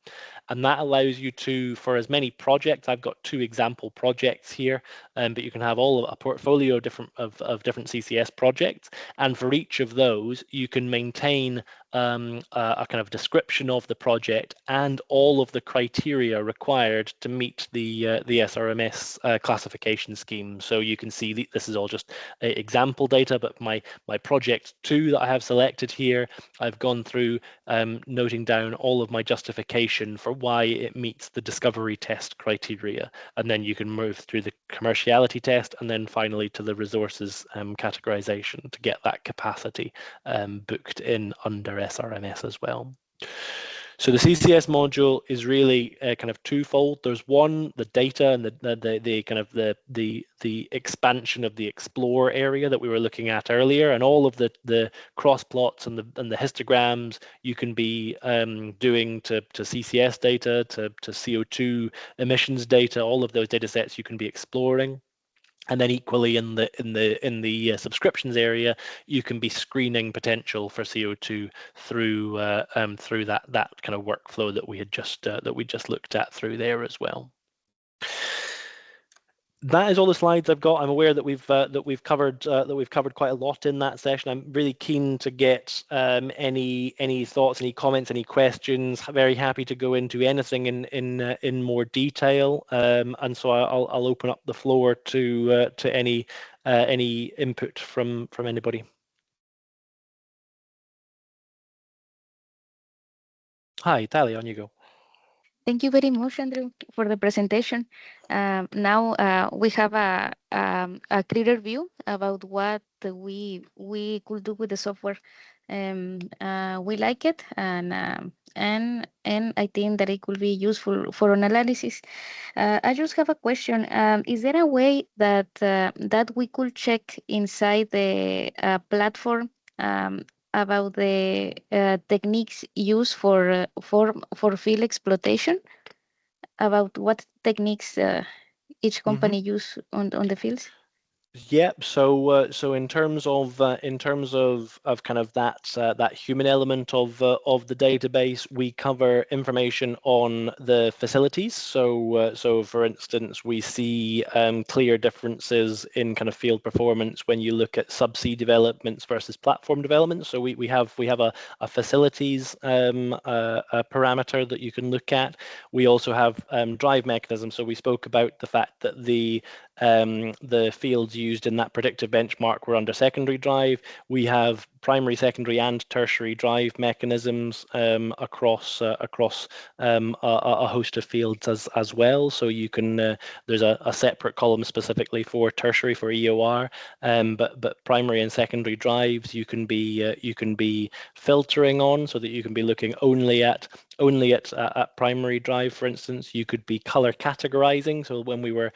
And that allows you to, for as many projects, I've got 2 example projects here, but you can have a portfolio of different CCS projects, and for each of those, you can maintain a kind of description of the project and all of the criteria required to meet the SRMS classification scheme. So you can see this is all just example data, but my project 2 that I have selected here, I've gone through noting down all of my justification for why it meets the discovery test criteria, and then you can move through the commerciality test and then finally to the resources categorization to get that capacity booked in under SRMS as well. So the CCS module is really kind of twofold. There's one, the data and the kind of the expansion of the explore area that we were looking at earlier, and all of the cross plots and the histograms you can be doing to CCS data, to CO2 emissions data. All of those data sets you can be exploring. And then equally in the subscriptions area, you can be screening potential for CO2 through that kind of workflow that we just looked at through there as well. That is all the slides I've got. I'm aware that we've covered quite a lot in that session. I'm really keen to get any thoughts, any comments, any questions. Very happy to go into anything in more detail. And so I'll open up the floor to any input from anybody. Hi, Talia, on you go. Thank you very much, Andrew, for the presentation. Now we have a clearer view about what we could do with the software. We like it, and I think that it could be useful for analysis. I just have a question. Is there a way that we could check inside the platform about the techniques used for field exploitation, about what techniques each company use on the fields? Yep. So in terms of kind of that human element of the database, we cover information on the facilities. So for instance, we see clear differences in kind of field performance when you look at subsea developments versus platform developments. So we have a facilities a parameter that you can look at. We also have drive mechanisms. So we spoke about the fact that the fields used in that predictive benchmark were under secondary drive. We have primary, secondary, and tertiary drive mechanisms across a host of fields as well. So you can there's a separate column specifically for tertiary, for EOR, but primary and secondary drives you can be filtering on, so that you can be looking only at primary drive. For instance, you could be color categorizing. So when we were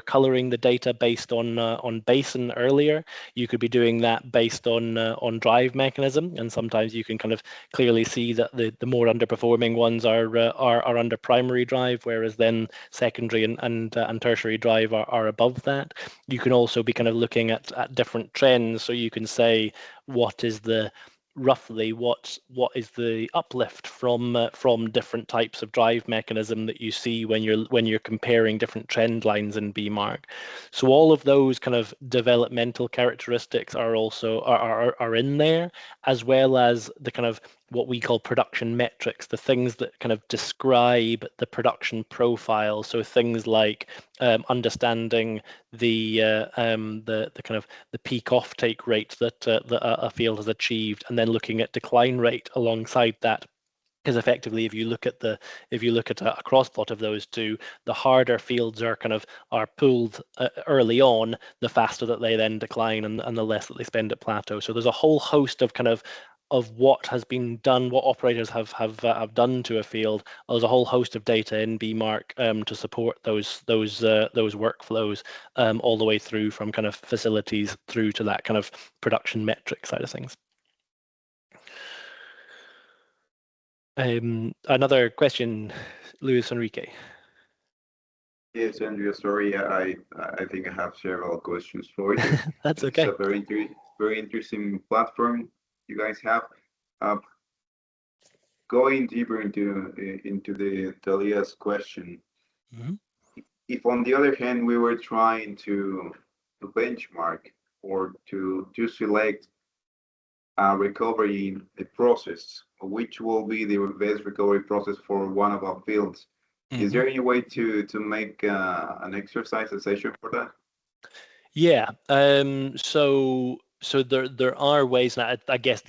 coloring the data based on basin earlier, you could be doing that based on drive mechanism, and sometimes you can kind of clearly see that the more underperforming ones are under primary drive, whereas then secondary and tertiary drive are above that. You can also be kind of looking at different trends, so you can say what is the roughly what is the uplift from different types of drive mechanism that you see when you're comparing different trend lines in bMark. So all of those kind of developmental characteristics are also are in there, as well as the kind of what we call production metrics, the things that kind of describe the production profile. So things like understanding the kind of the peak offtake rate that a field has achieved, and then looking at decline rate alongside that. Because effectively, if you look at a cross plot of those two, the harder fields are pulled early on, the faster that they then decline, and the less that they spend at plateau. So there's a whole host of what has been done, what operators have done to a field. There's a whole host of data in bMark to support those workflows all the way through, from kind of facilities through to that kind of production metric side of things. Another question, Luis Enrique. Yes, Andrew, sorry, I think I have several questions for you. That's okay. It's a very interesting platform you guys have. Going deeper into the Talia's question, if on the other hand we were trying to benchmark or to select a recovery process which will be the best recovery process for one of our fields. Is there any way to make an exercise, a session for that? Yeah. So there are ways, and I guess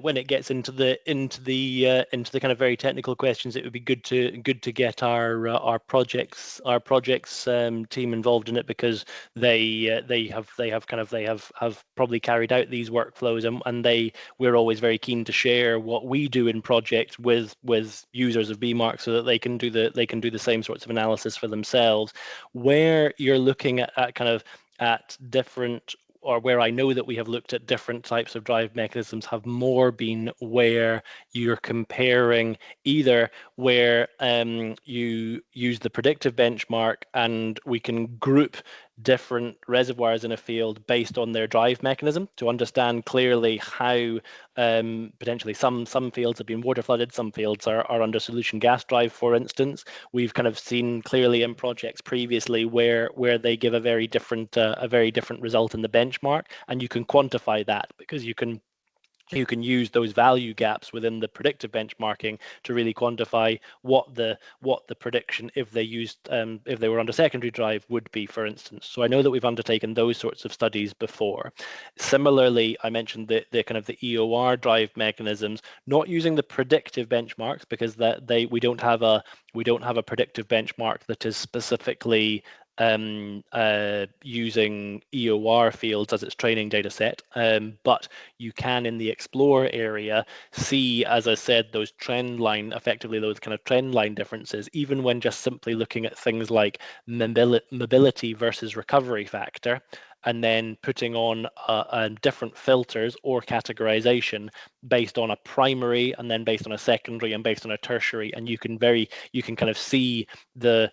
when it gets into the kind of very technical questions, it would be good to get our projects team involved in it, because they have probably carried out these workflows, and we're always very keen to share what we do in projects with users of bMark, so that they can do the same sorts of analysis for themselves. Where you're looking at kind of at different, or where I know that we have looked at different types of drive mechanisms, have more been where you're comparing either where you use the predictive benchmark and we can group different reservoirs in a field based on their drive mechanism to understand clearly how potentially some fields have been water flooded, some fields are under solution gas drive, for instance. We've kind of seen clearly in projects previously where they give a very different result in the benchmark, and you can quantify that because you can use those value gaps within the predictive benchmarking to really quantify what the prediction if they were under secondary drive would be, for instance. So I know that we've undertaken those sorts of studies before. Similarly, I mentioned the kind of the EOR drive mechanisms, not using the predictive benchmarks, because we don't have a predictive benchmark that is specifically using EOR fields as its training data set, but you can, in the explore area, see, as I said, those trend line differences, even when just simply looking at things like mobility versus recovery factor, and then putting on different filters or categorization based on a primary, and then based on a secondary, and based on a tertiary, and you can kind of see the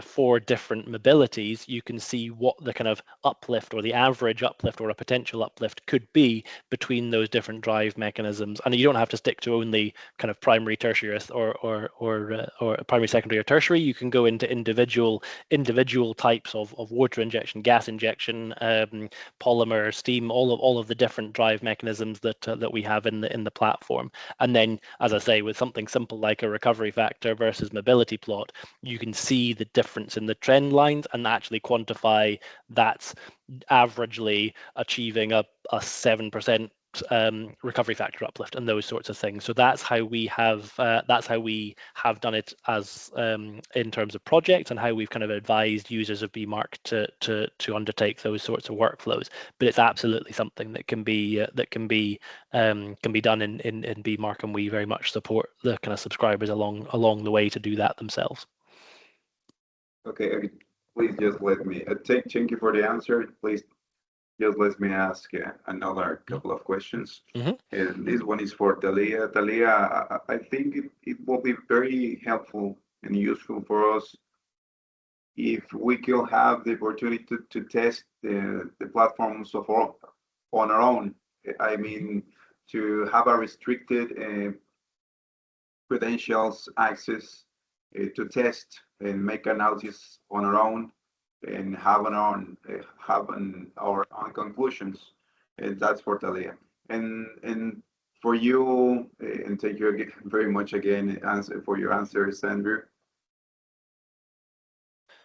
4 different mobilities. You can see what the kind of uplift, or the average uplift, or a potential uplift could be between those different drive mechanisms. And you don't have to stick to only kind of primary, tertiary, or primary, secondary, or tertiary. You can go into individual types of water injection, gas injection, polymer, steam, all of the different drive mechanisms that we have in the platform. And then, as I say, with something simple like a recovery factor versus mobility plot, you can see the difference in the trend lines and actually quantify that's averagely achieving a 7% recovery factor uplift and those sorts of things. So that's how we have done it as in terms of projects, and how we've kind of advised users of bMark to undertake those sorts of workflows. But it's absolutely something that can be done in bMark, and we very much support the kind of subscribers along the way to do that themselves. Okay, please just let me thank you for the answer. Please just let me ask another couple of questions. And this one is for Talia. Talia, I think it will be very helpful and useful for us if we could have the opportunity to test the platforms on our own. I mean, to have a restricted credentials access to test and make analysis on our own, and have our own conclusions. And that's for Talia. And for you, and thank you again, very much again, for your answers, Andrew.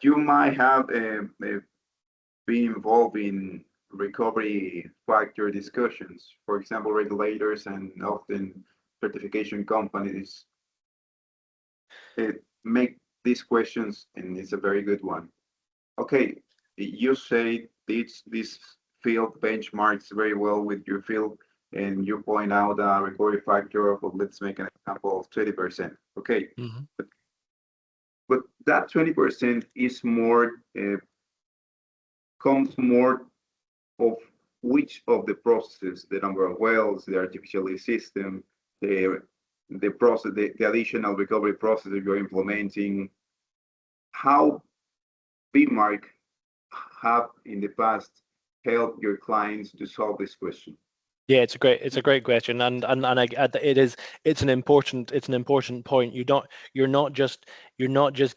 You might have been involved in recovery factor discussions. For example, regulators and often certification companies make these questions, and it's a very good one. Okay, you say this field benchmarks very well with your field, and you point out a recovery factor of, let's make an example, of 20%. Okay, but that 20% is more comes more of which of the processes: the number of wells, the artificial lift system, the process, the additional recovery process that you're implementing. How bMark have in the past helped your clients to solve this question? Yeah, it's a great question, and it's an important point. You're not you're not just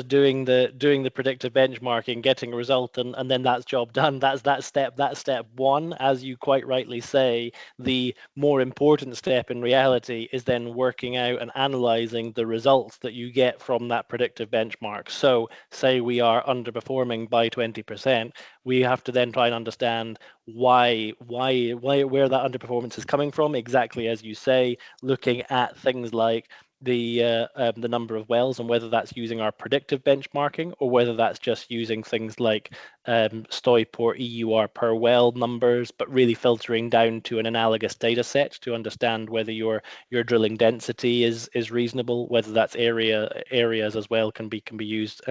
doing the predictive benchmarking, getting a result, and then that's job done. That's step one. As you quite rightly say, the more important step in reality is then working out and analyzing the results that you get from that predictive benchmark. So say we are underperforming by 20%, we have to then try and understand where that underperformance is coming from, exactly as you say, looking at things like the number of wells and whether that's using our predictive benchmarking or whether that's just using things like STOIP or EUR per well numbers, but really filtering down to an analogous data set to understand whether your drilling density is reasonable, whether that's areas as well can be used,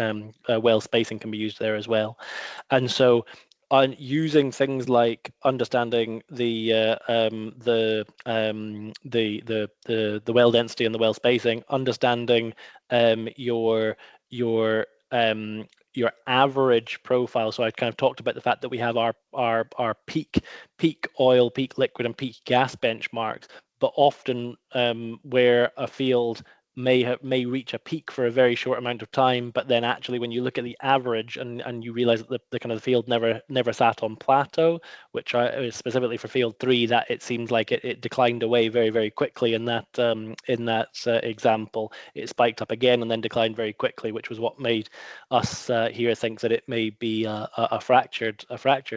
well spacing can be used there as well. And so on using things like understanding the well density and the well spacing, understanding your average profile. So I kind of talked about the fact that we have our peak oil, peak liquid, and peak gas benchmarks, but often where a field may reach a peak for a very short amount of time, but then actually when you look at the average and you realize that the kind of the field never sat on plateau, which specifically for field 3, that it seems like it declined away very quickly in that example. It spiked up again and then declined very quickly, which was what made us here think that it may be a fractured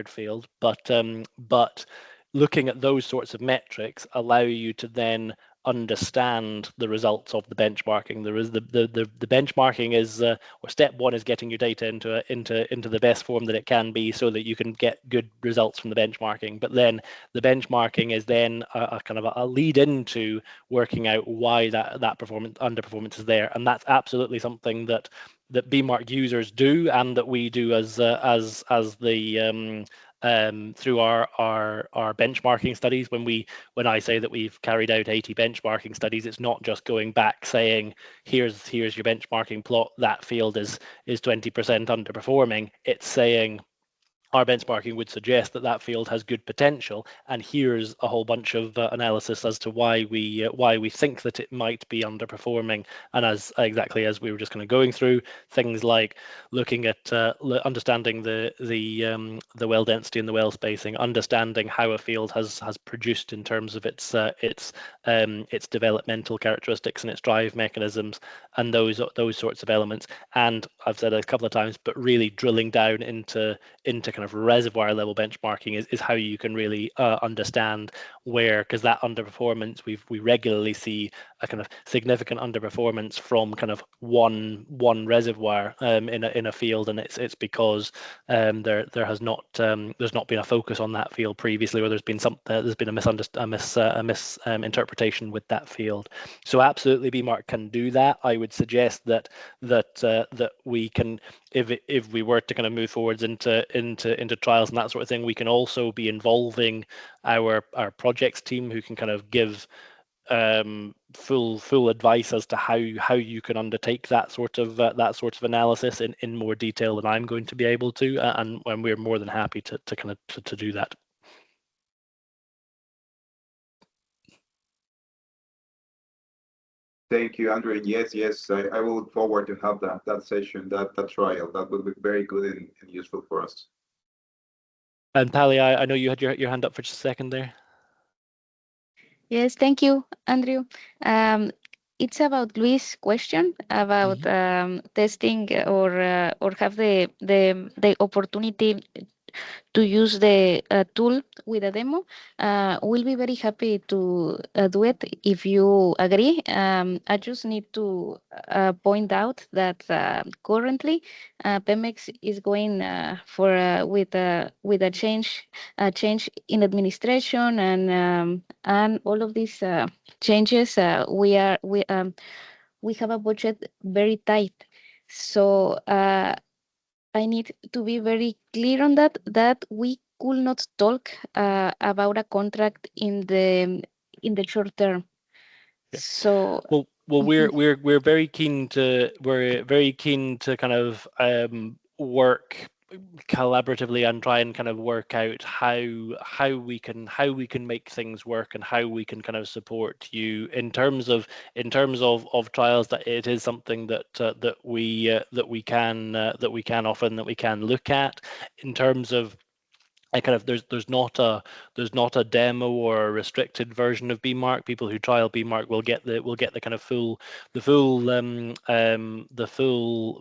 field. But looking at those sorts of metrics allow you to then understand the results of the benchmarking. There is the benchmarking is or step one is getting your data into the best form that it can be so that you can get good results from the benchmarking. But then the benchmarking is then a kind of a lead into working out why that underperformance is there, and that's absolutely something that bMark users do and that we do as the through our benchmarking studies. When I say that we've carried out 80 benchmarking studies, it's not just going back saying here's your benchmarking plot, that field is 20% underperforming. It's saying our benchmarking would suggest that that field has good potential, and here's a whole bunch of analysis as to why we think that it might be underperforming. And as exactly as we were just kind of going through, things like looking at understanding the well density and the well spacing, understanding how a field has produced in terms of its developmental characteristics and its drive mechanisms, and those sorts of elements. And I've said it a couple of times, but really drilling down into kind of reservoir level benchmarking is how you can really understand where, because that underperformance, we regularly see a kind of significant underperformance from kind of one reservoir in a field, and it's because there has not there's not been a focus on that field previously, or there's been a misinterpretation with that field. So absolutely bMark can do that. I would suggest that we can, if we were to kind of move forwards into trials and that sort of thing, we can also be involving our projects team, who can kind of give full advice as to how you can undertake that sort of analysis in more detail than I'm going to be able to, and we're more than happy to do that. Thank you, Andrew. Yes, I will look forward to have that session, that trial. That will be very good and useful for us. And Pali, I know you had your hand up for just a second there. Yes, thank you, Andrew. It's about Luis' question about testing or have the opportunity to use the tool with a demo. We'll be very happy to do it if you agree. I just need to point out that currently Pemex is going with a change in administration, and all of these changes. We have a budget very tight, so I need to be very clear on that we could not talk about a contract in the short term. Yeah. So well, we're very keen to kind of work collaboratively and try and kind of work out how we can make things work and how we can kind of support you in terms of trials. That it is something that that we can offer and that we can look at in terms of. I kind of there's not a demo or a restricted version of bMark. People who trial bMark will get the kind of full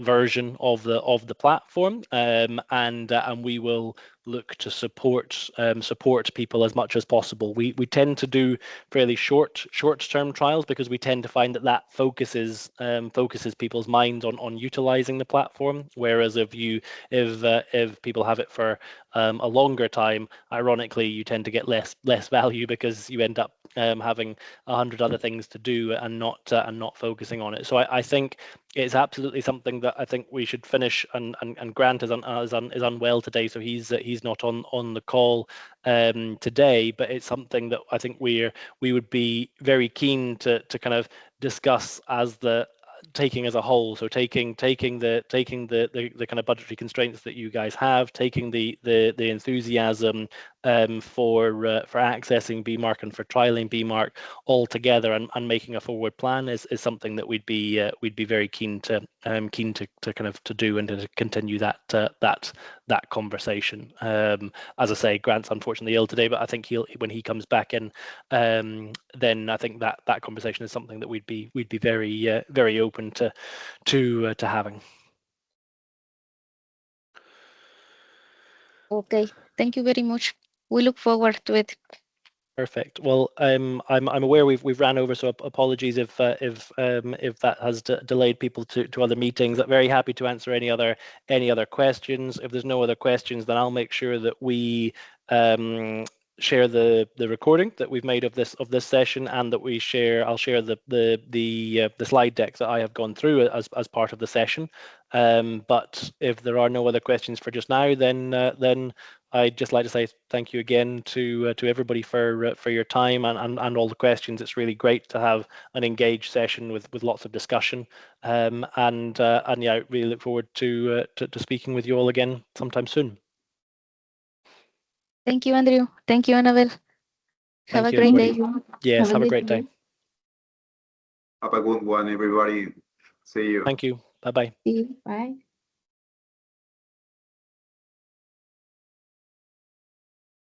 version of the platform, and we will look to support people as much as possible. We tend to do fairly short-term trials because we tend to find that focuses people's minds on utilizing the platform. Whereas if people have it for a longer time, ironically, you tend to get less value because you end up having 100 other things to do and not focusing on it. So I think it's absolutely something that I think we should finish. And Grant is unwell today, so he's not on the call today. But it's something that I think we would be very keen to kind of discuss as the taking as a whole. So taking the kind of budgetary constraints that you guys have, taking the enthusiasm for accessing bMark and for trialing bMark all together and making a forward plan is something that we'd be very keen to kind of to do and to continue that conversation. As I say, Grant's unfortunately ill today, but I think when he comes back in, then I think that conversation is something that we'd be very open to having. Okay, thank you very much. We look forward to it. Perfect. Well, I'm aware we've ran over, so apologies if that has delayed people to other meetings. I'm very happy to answer any other questions. If there's no other questions, then I'll make sure that we share the recording that we've made of this session, and that I'll share the slide decks that I have gone through as part of the session. But if there are no other questions for just now, then I'd just like to say thank you again to everybody for your time and all the questions. It's really great to have an engaged session with lots of discussion. And yeah, I really look forward to speaking with you all again sometime soon. Thank you, Andrew. Thank you, Annabelle. Have a great day. Yes, have a great day. Have a good one, everybody. See you. Thank you. Bye-bye. See you. Bye.